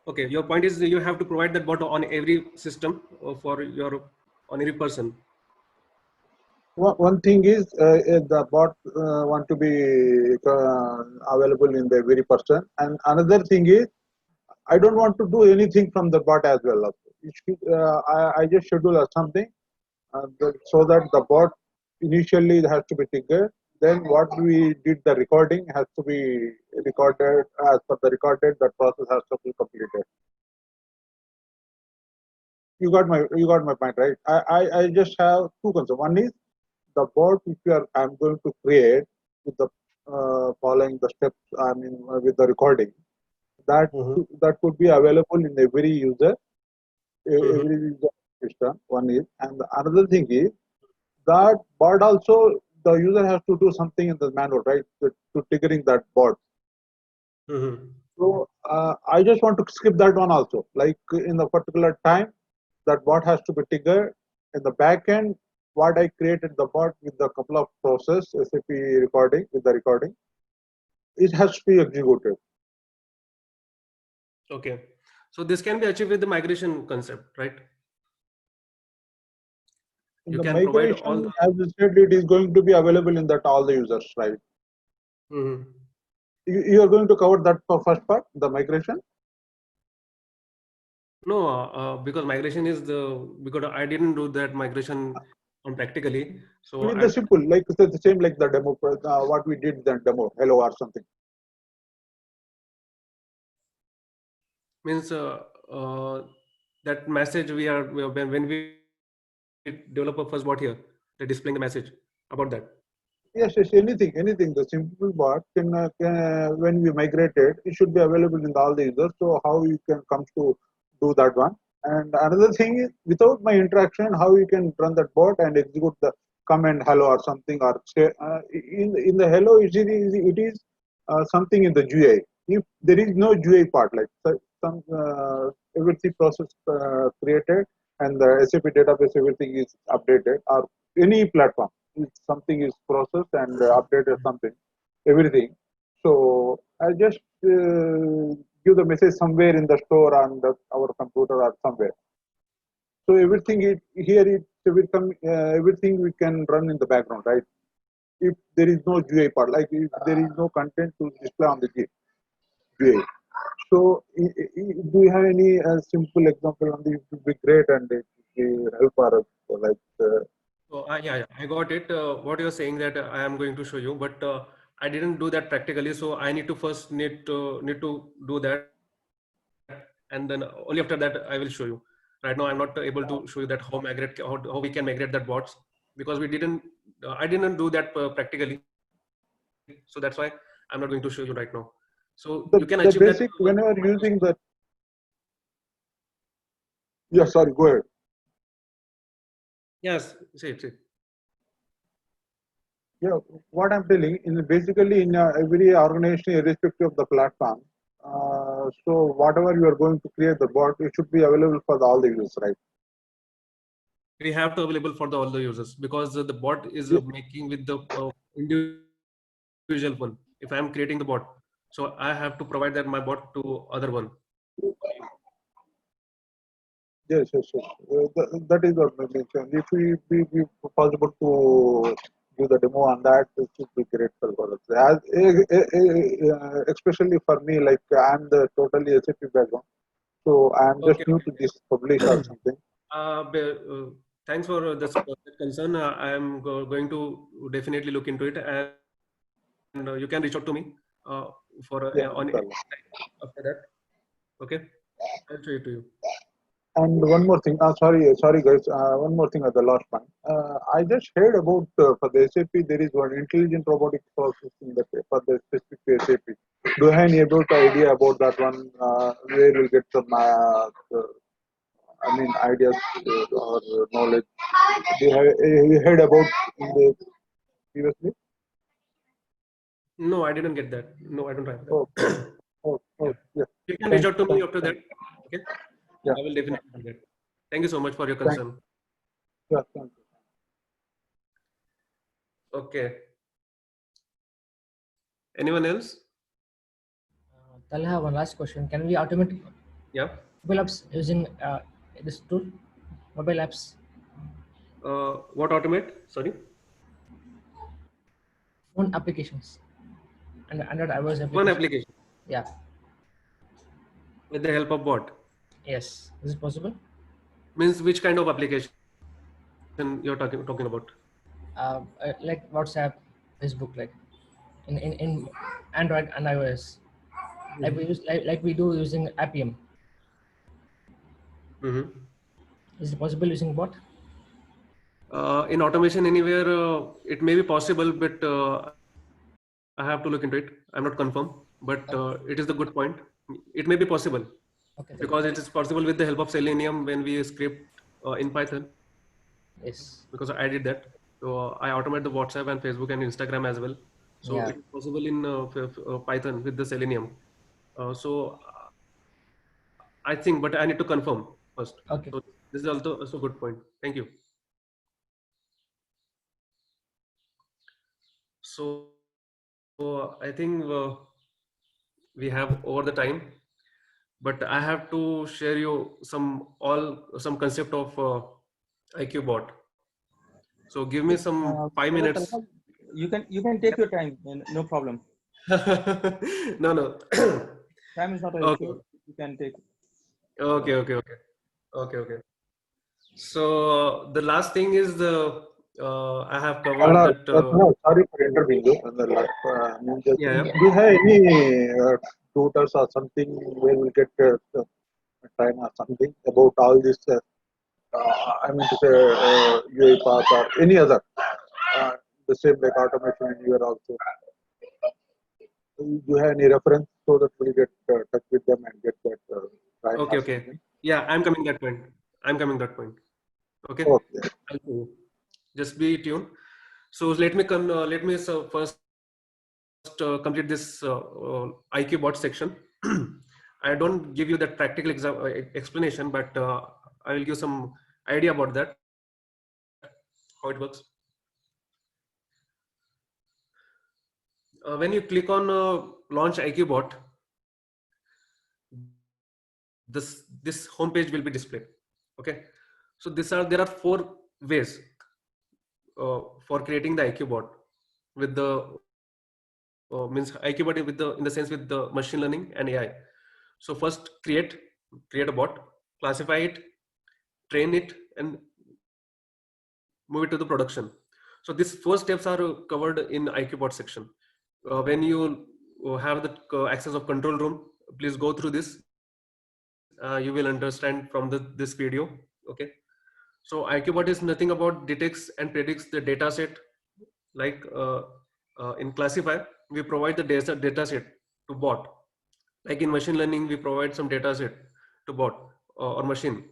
Okay, your point is you have to provide that bot on every system for your on every person. one thing is the bot want to be available in the every person, and another thing is I don't want to do anything from the bot as well. I just schedule something so that the bot initially has to be triggered. Then what we did the recording has to be recorded as per the recorded. That process has to be completed. You got my point, right? I just have two concerns. One is the bot which I'm going to create with the following the steps. I mean with the recording that Mm-hmm. that could be available in every user Mm-hmm. every user system. One is, and the another thing is that bot also the user has to do something in the manual, right? To triggering that bot. Mm-hmm. So I just want to skip that one also. Like in the particular time, that bot has to be triggered in the back end. What I created the bot with the couple of process SAP recording with the recording, it has to be executed. Okay, so this can be achieved with the migration concept, right? In You the can provide all migration, the. as you said, it is going to be available in that all the users, right? Mm-hmm. You are going to cover that for first part, the migration. No, because migration is because I didn't do that migration on practically. So With the simple, like the same like the demo, what we did the demo, hello or something. means that message when we develop a first bot here, displaying the message about that. Yes, anything. The simple bot can when we migrate it, it should be available in all the users. So how you can come to do that one? And another thing is, without my interaction, how you can run that bot and execute the command hello or something, or say in the hello it is something in the GUI. If there is no GUI part, like some everything process created and the SAP database everything is updated, or any platform, if something is processed and updated something, everything. So I just give the message somewhere in the store on our computer or somewhere. So everything everything we can run in the background, right? If there is no GUI part, like if there is no content to display on the GUI. So do you have any simple example on this? It would be great and it would help our like. So yeah, I got it. What you're saying that I am going to show you, but I didn't do that practically. So I need to first need to do that, and then only after that I will show you. Right now I'm not able to show you that how we can migrate that bots, because I didn't do that practically. So that's why I'm not going to show you right now. So you can achieve basic that whenever using the. Yeah, sorry. Go ahead. Yes, say it. Yeah, what I'm telling basically in every organization, irrespective of the platform. So whatever you are going to create the bot, it should be available for all the users, right? We have to available for all the users, because the bot is making with the individual one. If I am creating the bot, so I have to provide that my bot to other one. Yes. That is what I mentioned. If we be possible to do the demo on that, it should be great for us. Especially for me, like I'm the totally SAP background, so I'm just Okay. new to this publish or something. Thanks for this concern. I am going to definitely look into it, and you can reach out to me for Yeah, on no problem. after that. Okay, I'll show it to you. And one more thing, sorry guys, one more thing at the last one. I just heard about for the SAP there is one intelligent robotic process in the for the specific SAP. Do you have any idea about that one? Where you'll get some, ideas or knowledge? Have you heard about in the previously? No, I didn't get that. No, I don't have Oh, that. yeah. You can reach out to me after that. Okay, Yeah. I will definitely do that. Thank you so much for your Thank- concern. Yeah, thank you. Okay. Anyone else? Talha, one last question. Can we automate Yeah. mobile apps using this tool? Mobile apps. What automate? Sorry. Phone applications. And Android iOS application. One application Yeah. with the help of bot. Yes. Is it possible? Means which kind of application you're talking about? Like WhatsApp, Facebook, like in Android and iOS. Like we use like we do using Appium. Mm-hmm. Is it possible using bot? In automation anywhere, it may be possible, but I have to look into it. I'm not confirmed, but it is the good point. It may be possible, Okay. because it is possible with the help of Selenium when we script in Python. Yes. Because I did that. So I automate the WhatsApp and Facebook and Instagram as well. So Yeah. it's possible in Python with the Selenium. I think, but I need to confirm first. Okay. So this is also a good point. Thank you. So I think we have over the time, but I have to share you some concept of IQ bot. So give me some 5 minutes. You can take your time, no problem. No. Time is not an Okay. issue. You can take. Okay. So the last thing is I have covered that. Sorry for interviewing you. Yeah. Do you have any tutors or something where we get time or something about all this I mean to say UiPath or any other, the same like automation anywhere also. Do you have any reference so that we get touch with them and get that right? Okay, okay. Yeah, I'm coming that point. I'm coming that point. Okay. Okay. I'll show you. Just be tuned. So let me come. Let me first complete this IQ bot section. I don't give you that practical explanation, but I will give some idea about that, how it works. When you click on launch IQ bot, this homepage will be displayed. Okay, so there are 4 ways for creating the IQ bot with the means IQ bot with the in the sense with the machine learning and AI. So first create a bot, classify it, train it, and move it to the production. So these 4 steps are covered in IQ bot section. When you have the access of control room, please go through this. You will understand from this video. Okay. So IQ bot is nothing about detects and predicts the data set. Like in classifier, we provide the data set to bot. Like in machine learning, we provide some data set to bot or machine.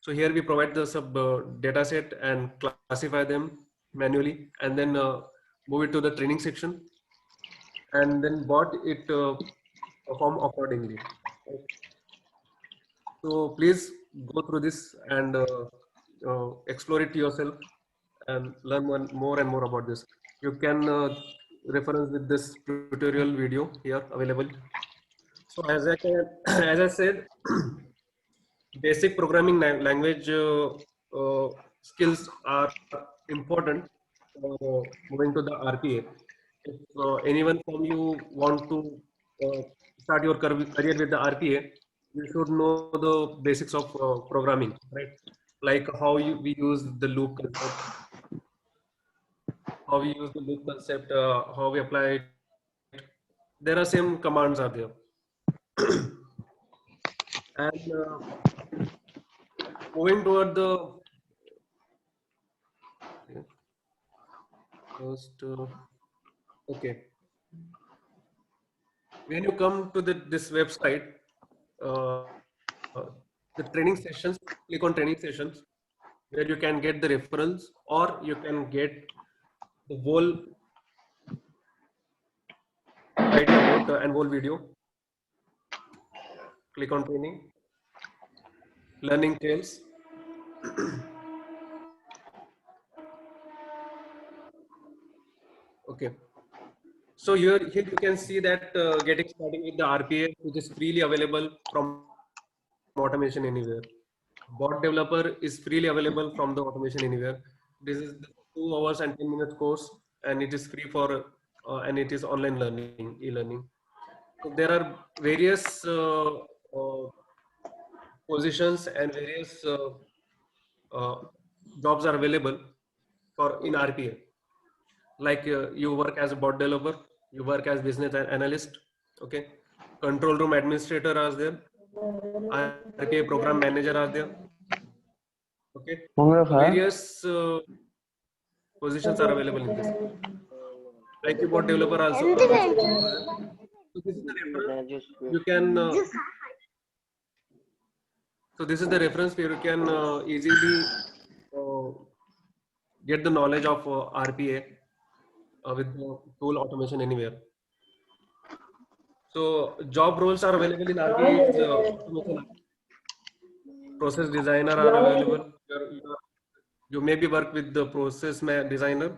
So here we provide the sub data set and classify them manually, and then move it to the training section, and then bot it perform accordingly. So please go through this and explore it yourself and learn more and more about this. You can reference with this tutorial video here available. So as I said, basic programming language skills are important moving to the RPA. If anyone from you want to start your career with the RPA, you should know the basics of programming, right? Like how we use the loop concept, how we apply it. There are same commands are there. And moving toward the first, okay. When you come to this website, the training sessions, click on training sessions, where you can get the referrals or you can get the whole idea about and whole video. Click on training, learning tales. Okay. So here you can see that getting started with the RPA, which is freely available from Automation Anywhere. Bot developer is freely available from the Automation Anywhere. This is the 2 hours and 10 minutes course, and it is free for and it is online learning, e-learning. So there are various positions and various jobs are available for in RPA. Like you work as a bot developer, you work as business analyst, okay. Control room administrator are there, RPA program manager are there, okay. So various positions are available in this. IQ bot developer also. So this is the reference. You can. So this is the reference where you can easily get the knowledge of RPA with the tool Automation Anywhere. So job roles are available in RPA. Process designer are available. You maybe work with the process designer,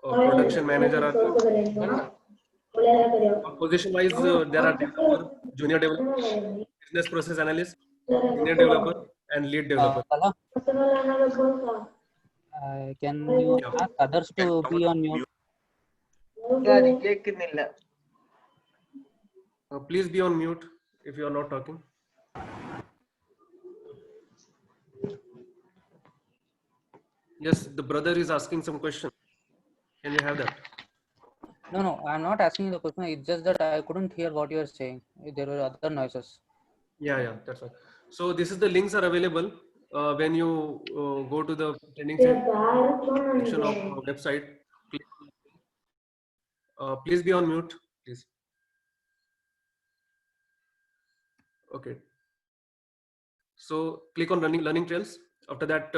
production manager are there. Position wise, there are developer, junior developer, business process analyst, senior developer, and lead developer. Can you ask others to be on mute? Please be on mute if you are not talking. Yes, the brother is asking some question. Can you have that? No, I'm not asking the question. It's just that I couldn't hear what you are saying. There were other noises. Yeah, that's right. So this is the links are available when you go to the training section of our website, please be on mute, please. Okay. So click on learning trails. After that,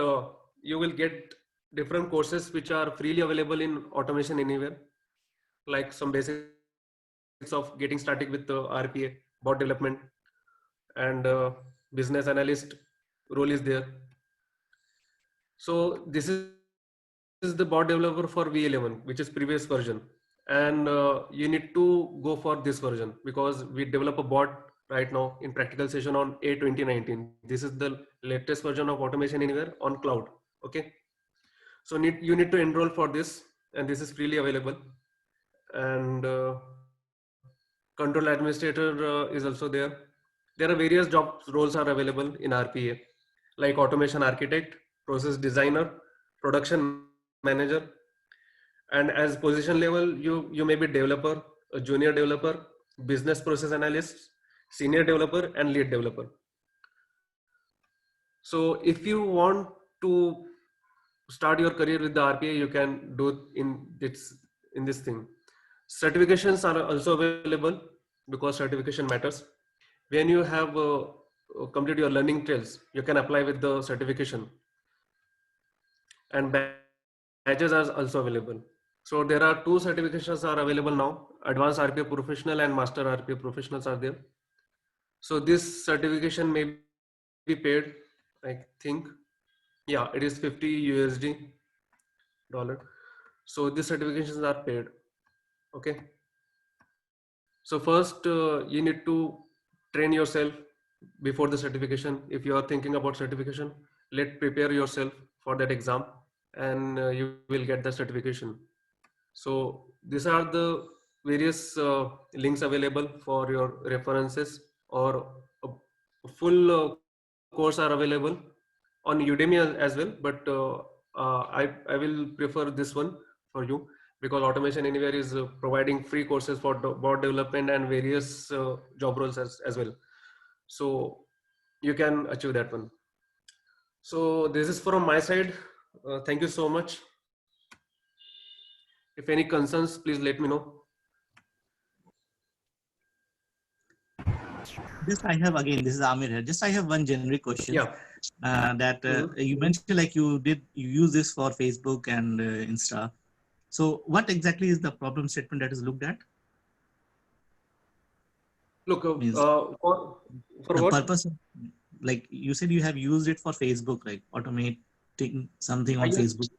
you will get different courses which are freely available in Automation Anywhere, like some basics of getting started with the RPA, bot development, and business analyst role is there. So this is the bot developer for V11, which is previous version. And you need to go for this version because we develop a bot right now in practical session on A2019. This is the latest version of Automation Anywhere on cloud. Okay. So you need to enroll for this, and this is freely available. And control administrator is also there. There are various job roles are available in RPA, like automation architect, process designer, production manager. And as position level, you may be developer, a junior developer, business process analyst, senior developer, and lead developer. So if you want to start your career with the RPA, you can do it in this thing. Certifications are also available because certification matters. When you have complete your learning trails, you can apply with the certification. And badges are also available. So there are 2 certifications are available now. Advanced RPA Professional and Master RPA Professionals are there. So this certification may be paid, I think. Yeah, it is 50 USD dollar. So these certifications are paid. Okay. So first you need to train yourself before the certification. If you are thinking about certification, prepare yourself for that exam, and you will get the certification. So these are the various links available for your references, or a full course are available on Udemy as well. But I will prefer this one for you because Automation Anywhere is providing free courses for bot development and various job roles as well. So you can achieve that one. So this is from my side. Thank you so much. If any concerns, please let me know. Just I have again, this is Amir here. Just I have one generic question. Yeah. You mentioned like you use this for Facebook and Insta. So what exactly is the problem statement that is looked at? Look, for the what purpose of, like you said, you have used it for Facebook, like automating something on Facebook.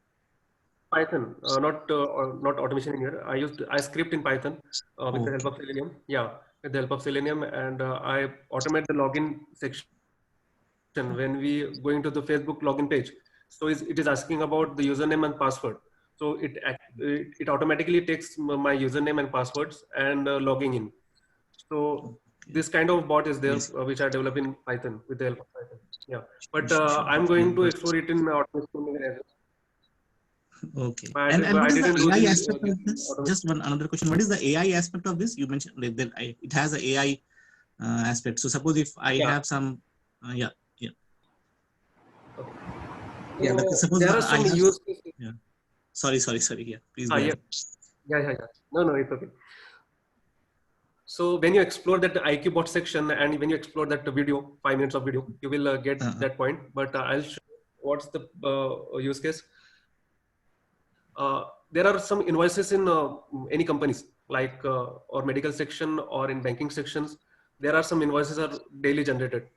Python, not Automation Anywhere. I script in Python with the help of Selenium. Yeah, with the help of Selenium, and I automate the login section when we go into the Facebook login page. So it is asking about the username and password. So it automatically takes my username and passwords and logging in. So this kind of bot is there, which I develop in Python with the help of Python. Yeah, but I'm going to explore it in Automation as well. Okay. And what is the AI aspect of this? Just another question. What is the AI aspect of this? You mentioned that it has an AI aspect. So suppose if I have some, Okay. Yeah. So Suppose there are some use cases. Yeah. Sorry. Yeah. Please. Yeah. No, it's okay. So when you explore that IQ bot section and when you explore that video, 5 minutes of video, you will get that point. But I'll show what's the use case. There are some invoices in any companies like or medical section or in banking sections. There are some invoices are daily generated.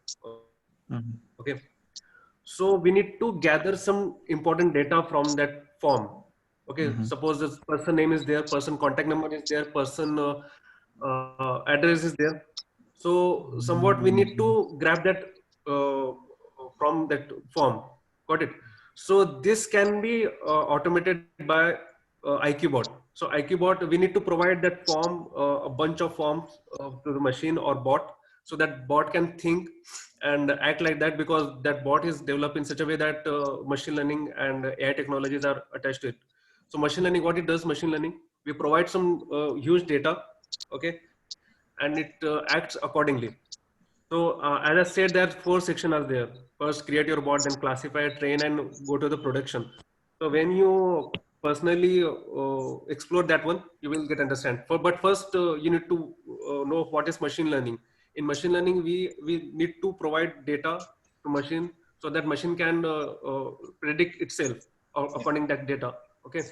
Okay. So we need to gather some important data from that form. Okay. Suppose this person name is there, person contact number is there, person address is there. So somewhat we need to grab that from that form. Got it. So this can be automated by IQBot. So IQBot, we need to provide that form, a bunch of forms to the machine or bot, so that bot can think and act like that, because that bot is developed in such a way that machine learning and AI technologies are attached to it. So machine learning, what it does, machine learning, we provide some huge data, okay, and it acts accordingly. So as I said, there are 4 sections are there. First, create your bot, then classify, train, and go to the production. So when you personally explore that one, you will get understand. But first, you need to know what is machine learning. In machine learning, we need to provide data to machine so that machine can predict itself according to that data. Okay.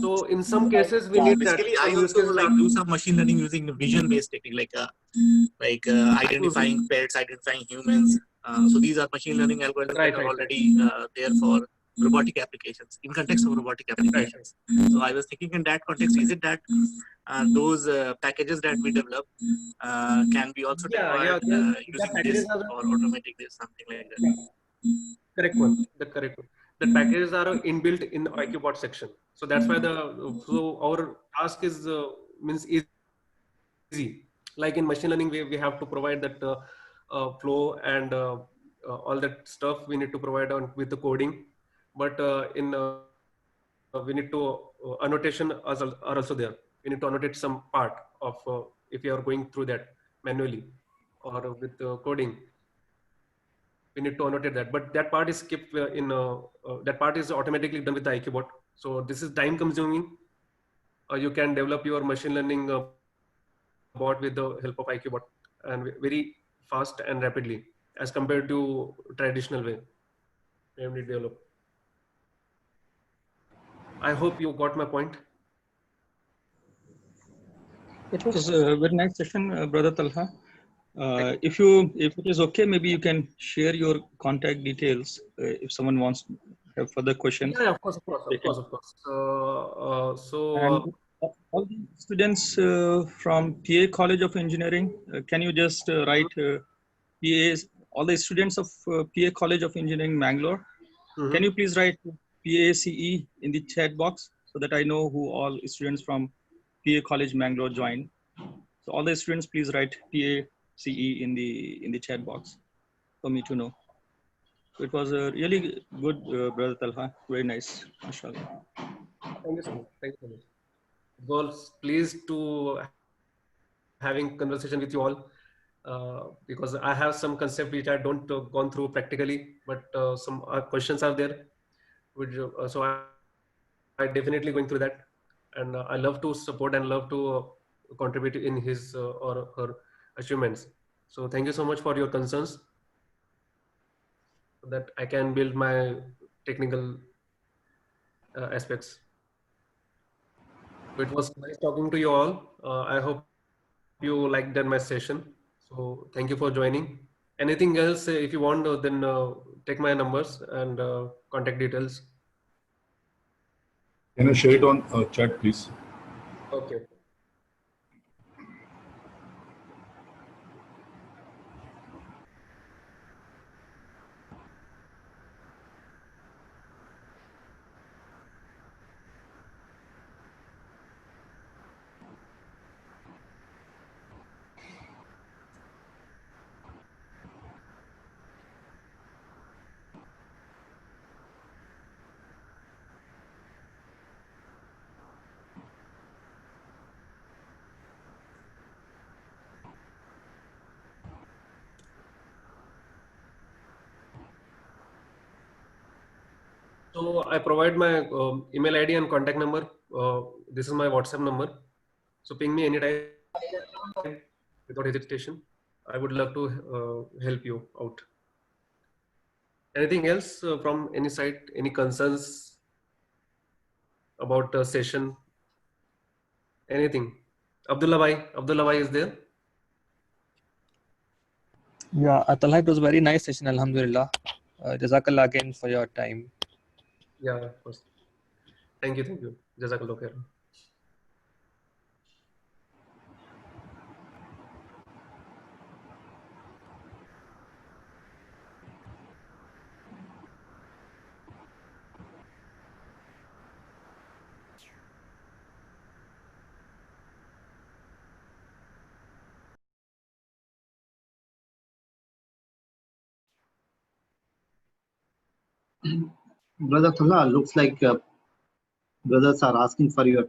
So in some cases, we need that. Basically, I Some use also cases like are do some machine learning using vision-based technique, like identifying pets, identifying humans. So these are machine learning algorithms right, that are right, already there for robotic applications, in context of robotic applications. So I was thinking in that context, is it that those packages that we develop can be also yeah. deployed That using packages this are or automating this, something like that? correct one. The correct one. The packages are inbuilt in IQBot section. So that's why our task is means easy. Like in machine learning, we have to provide that flow and all that stuff we need to provide on with the coding. But in we need to annotation are also there. We need to annotate some part of if you are going through that manually or with coding. We need to annotate that, but that part is skipped that part is automatically done with the IQBot. So this is time consuming. You can develop your machine learning bot with the help of IQBot and very fast and rapidly as compared to traditional way when we develop. I hope you got my point. It was a very nice session, Brother Talha. If it is okay, maybe you can share your contact details if someone wants to have further questions. Yeah, of course. And all the students from PA College of Engineering, can you just write PAs? All the students of PA College of Engineering, Mangalore, can you please write PACE in the chat box so that I know who all students from PA College Mangalore joined? So all the students, please write PACE in the chat box for me to know. So it was a really good, Brother Talha. Very nice, mashallah. Thank you so much. Thank you so much. Was pleased to having conversation with you all because I have some concept which I don't gone through practically, but some questions are there. Which, so I definitely going through that, and I love to support and love to contribute in his or her achievements. So thank you so much for your concerns, so that I can build my technical aspects. It was nice talking to you all. I hope you liked my session. So thank you for joining. Anything else, if you want, then take my numbers and contact details. Can I share it on chat, please? Okay. So I provide my email ID and contact number. This is my WhatsApp number. So ping me anytime without hesitation. I would love to help you out. Anything else from any side? Any concerns about the session? Anything? Abdullah Bhai is there? Yeah, Talha, it was a very nice session, Alhamdulillah. Jazakallah again for your time. Yeah, of course. Thank you. Jazakallah khair. Brother Talha, looks like brothers are asking for your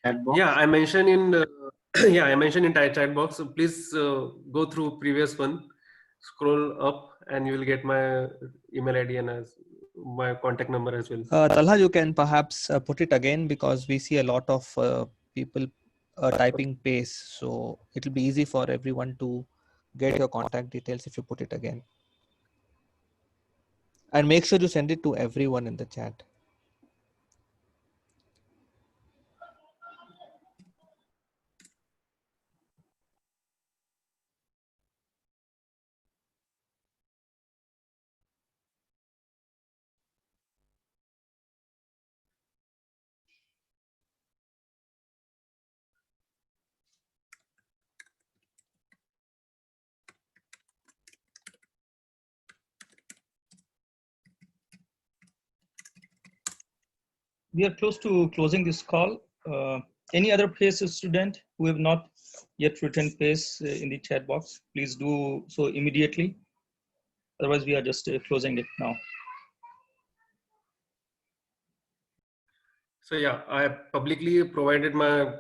chat box. Yeah, I mentioned in Yeah, I mentioned in chat box. So please go through previous one, scroll up, and you will get my email ID and my contact number as well. Talha, you can perhaps put it again, because we see a lot of people typing paste. So it will be easy for everyone to get your contact details if you put it again. And make sure you send it to everyone in the chat. We are close to closing this call. Any other PACE student who have not yet written PACE in the chat box, please do so immediately. Otherwise, we are just closing it now. So yeah, I publicly provided my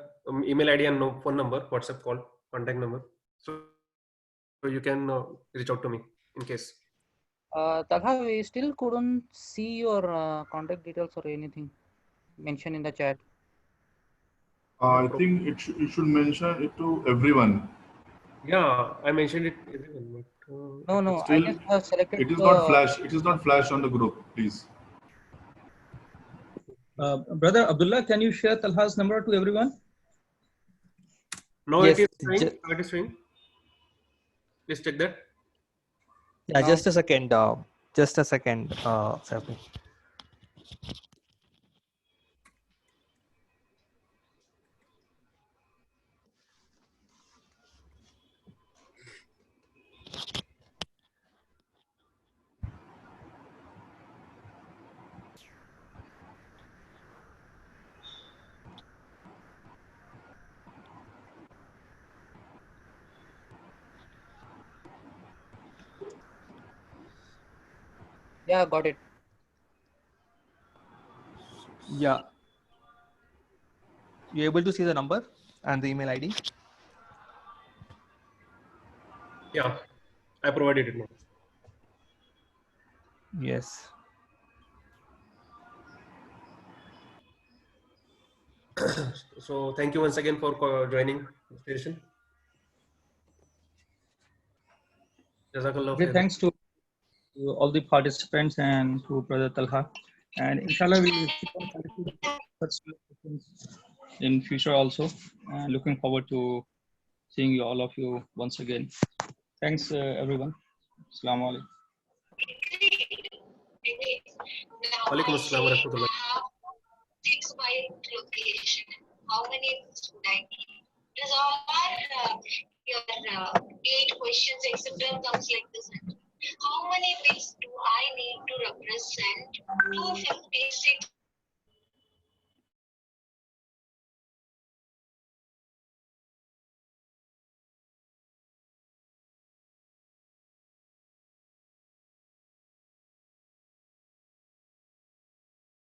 email ID and phone number, WhatsApp call, contact number. So you can reach out to me in case. Talha, we still couldn't see your contact details or anything mentioned in the chat. I think it should mention it to everyone. Yeah, I mentioned it to everyone. But, No, Still, I just selected. it is not flash. It is not flash on the group, please. Brother Abdullah, can you share Talha's number to everyone? No, Yes, it is showing. It is showing. Please check that. Yeah, just a second. Just a second, Safi. Yeah, got it. Yeah. You able to see the number and the email ID? Yeah, I provided it now. Yes. So thank you once again for joining the session. Jazakallah Okay, khair. thanks to all the participants and to Brother Talha. And inshallah, we will keep on connecting with such questions in future also. Looking forward to seeing you, all of you, once again. Thanks, everyone. Assalamu alaikum. Walaikum assalam wa rahmatullah. Fixed by location. How many would I need? Because all your 8 questions, etc., comes like this. How many bits do I need to represent 256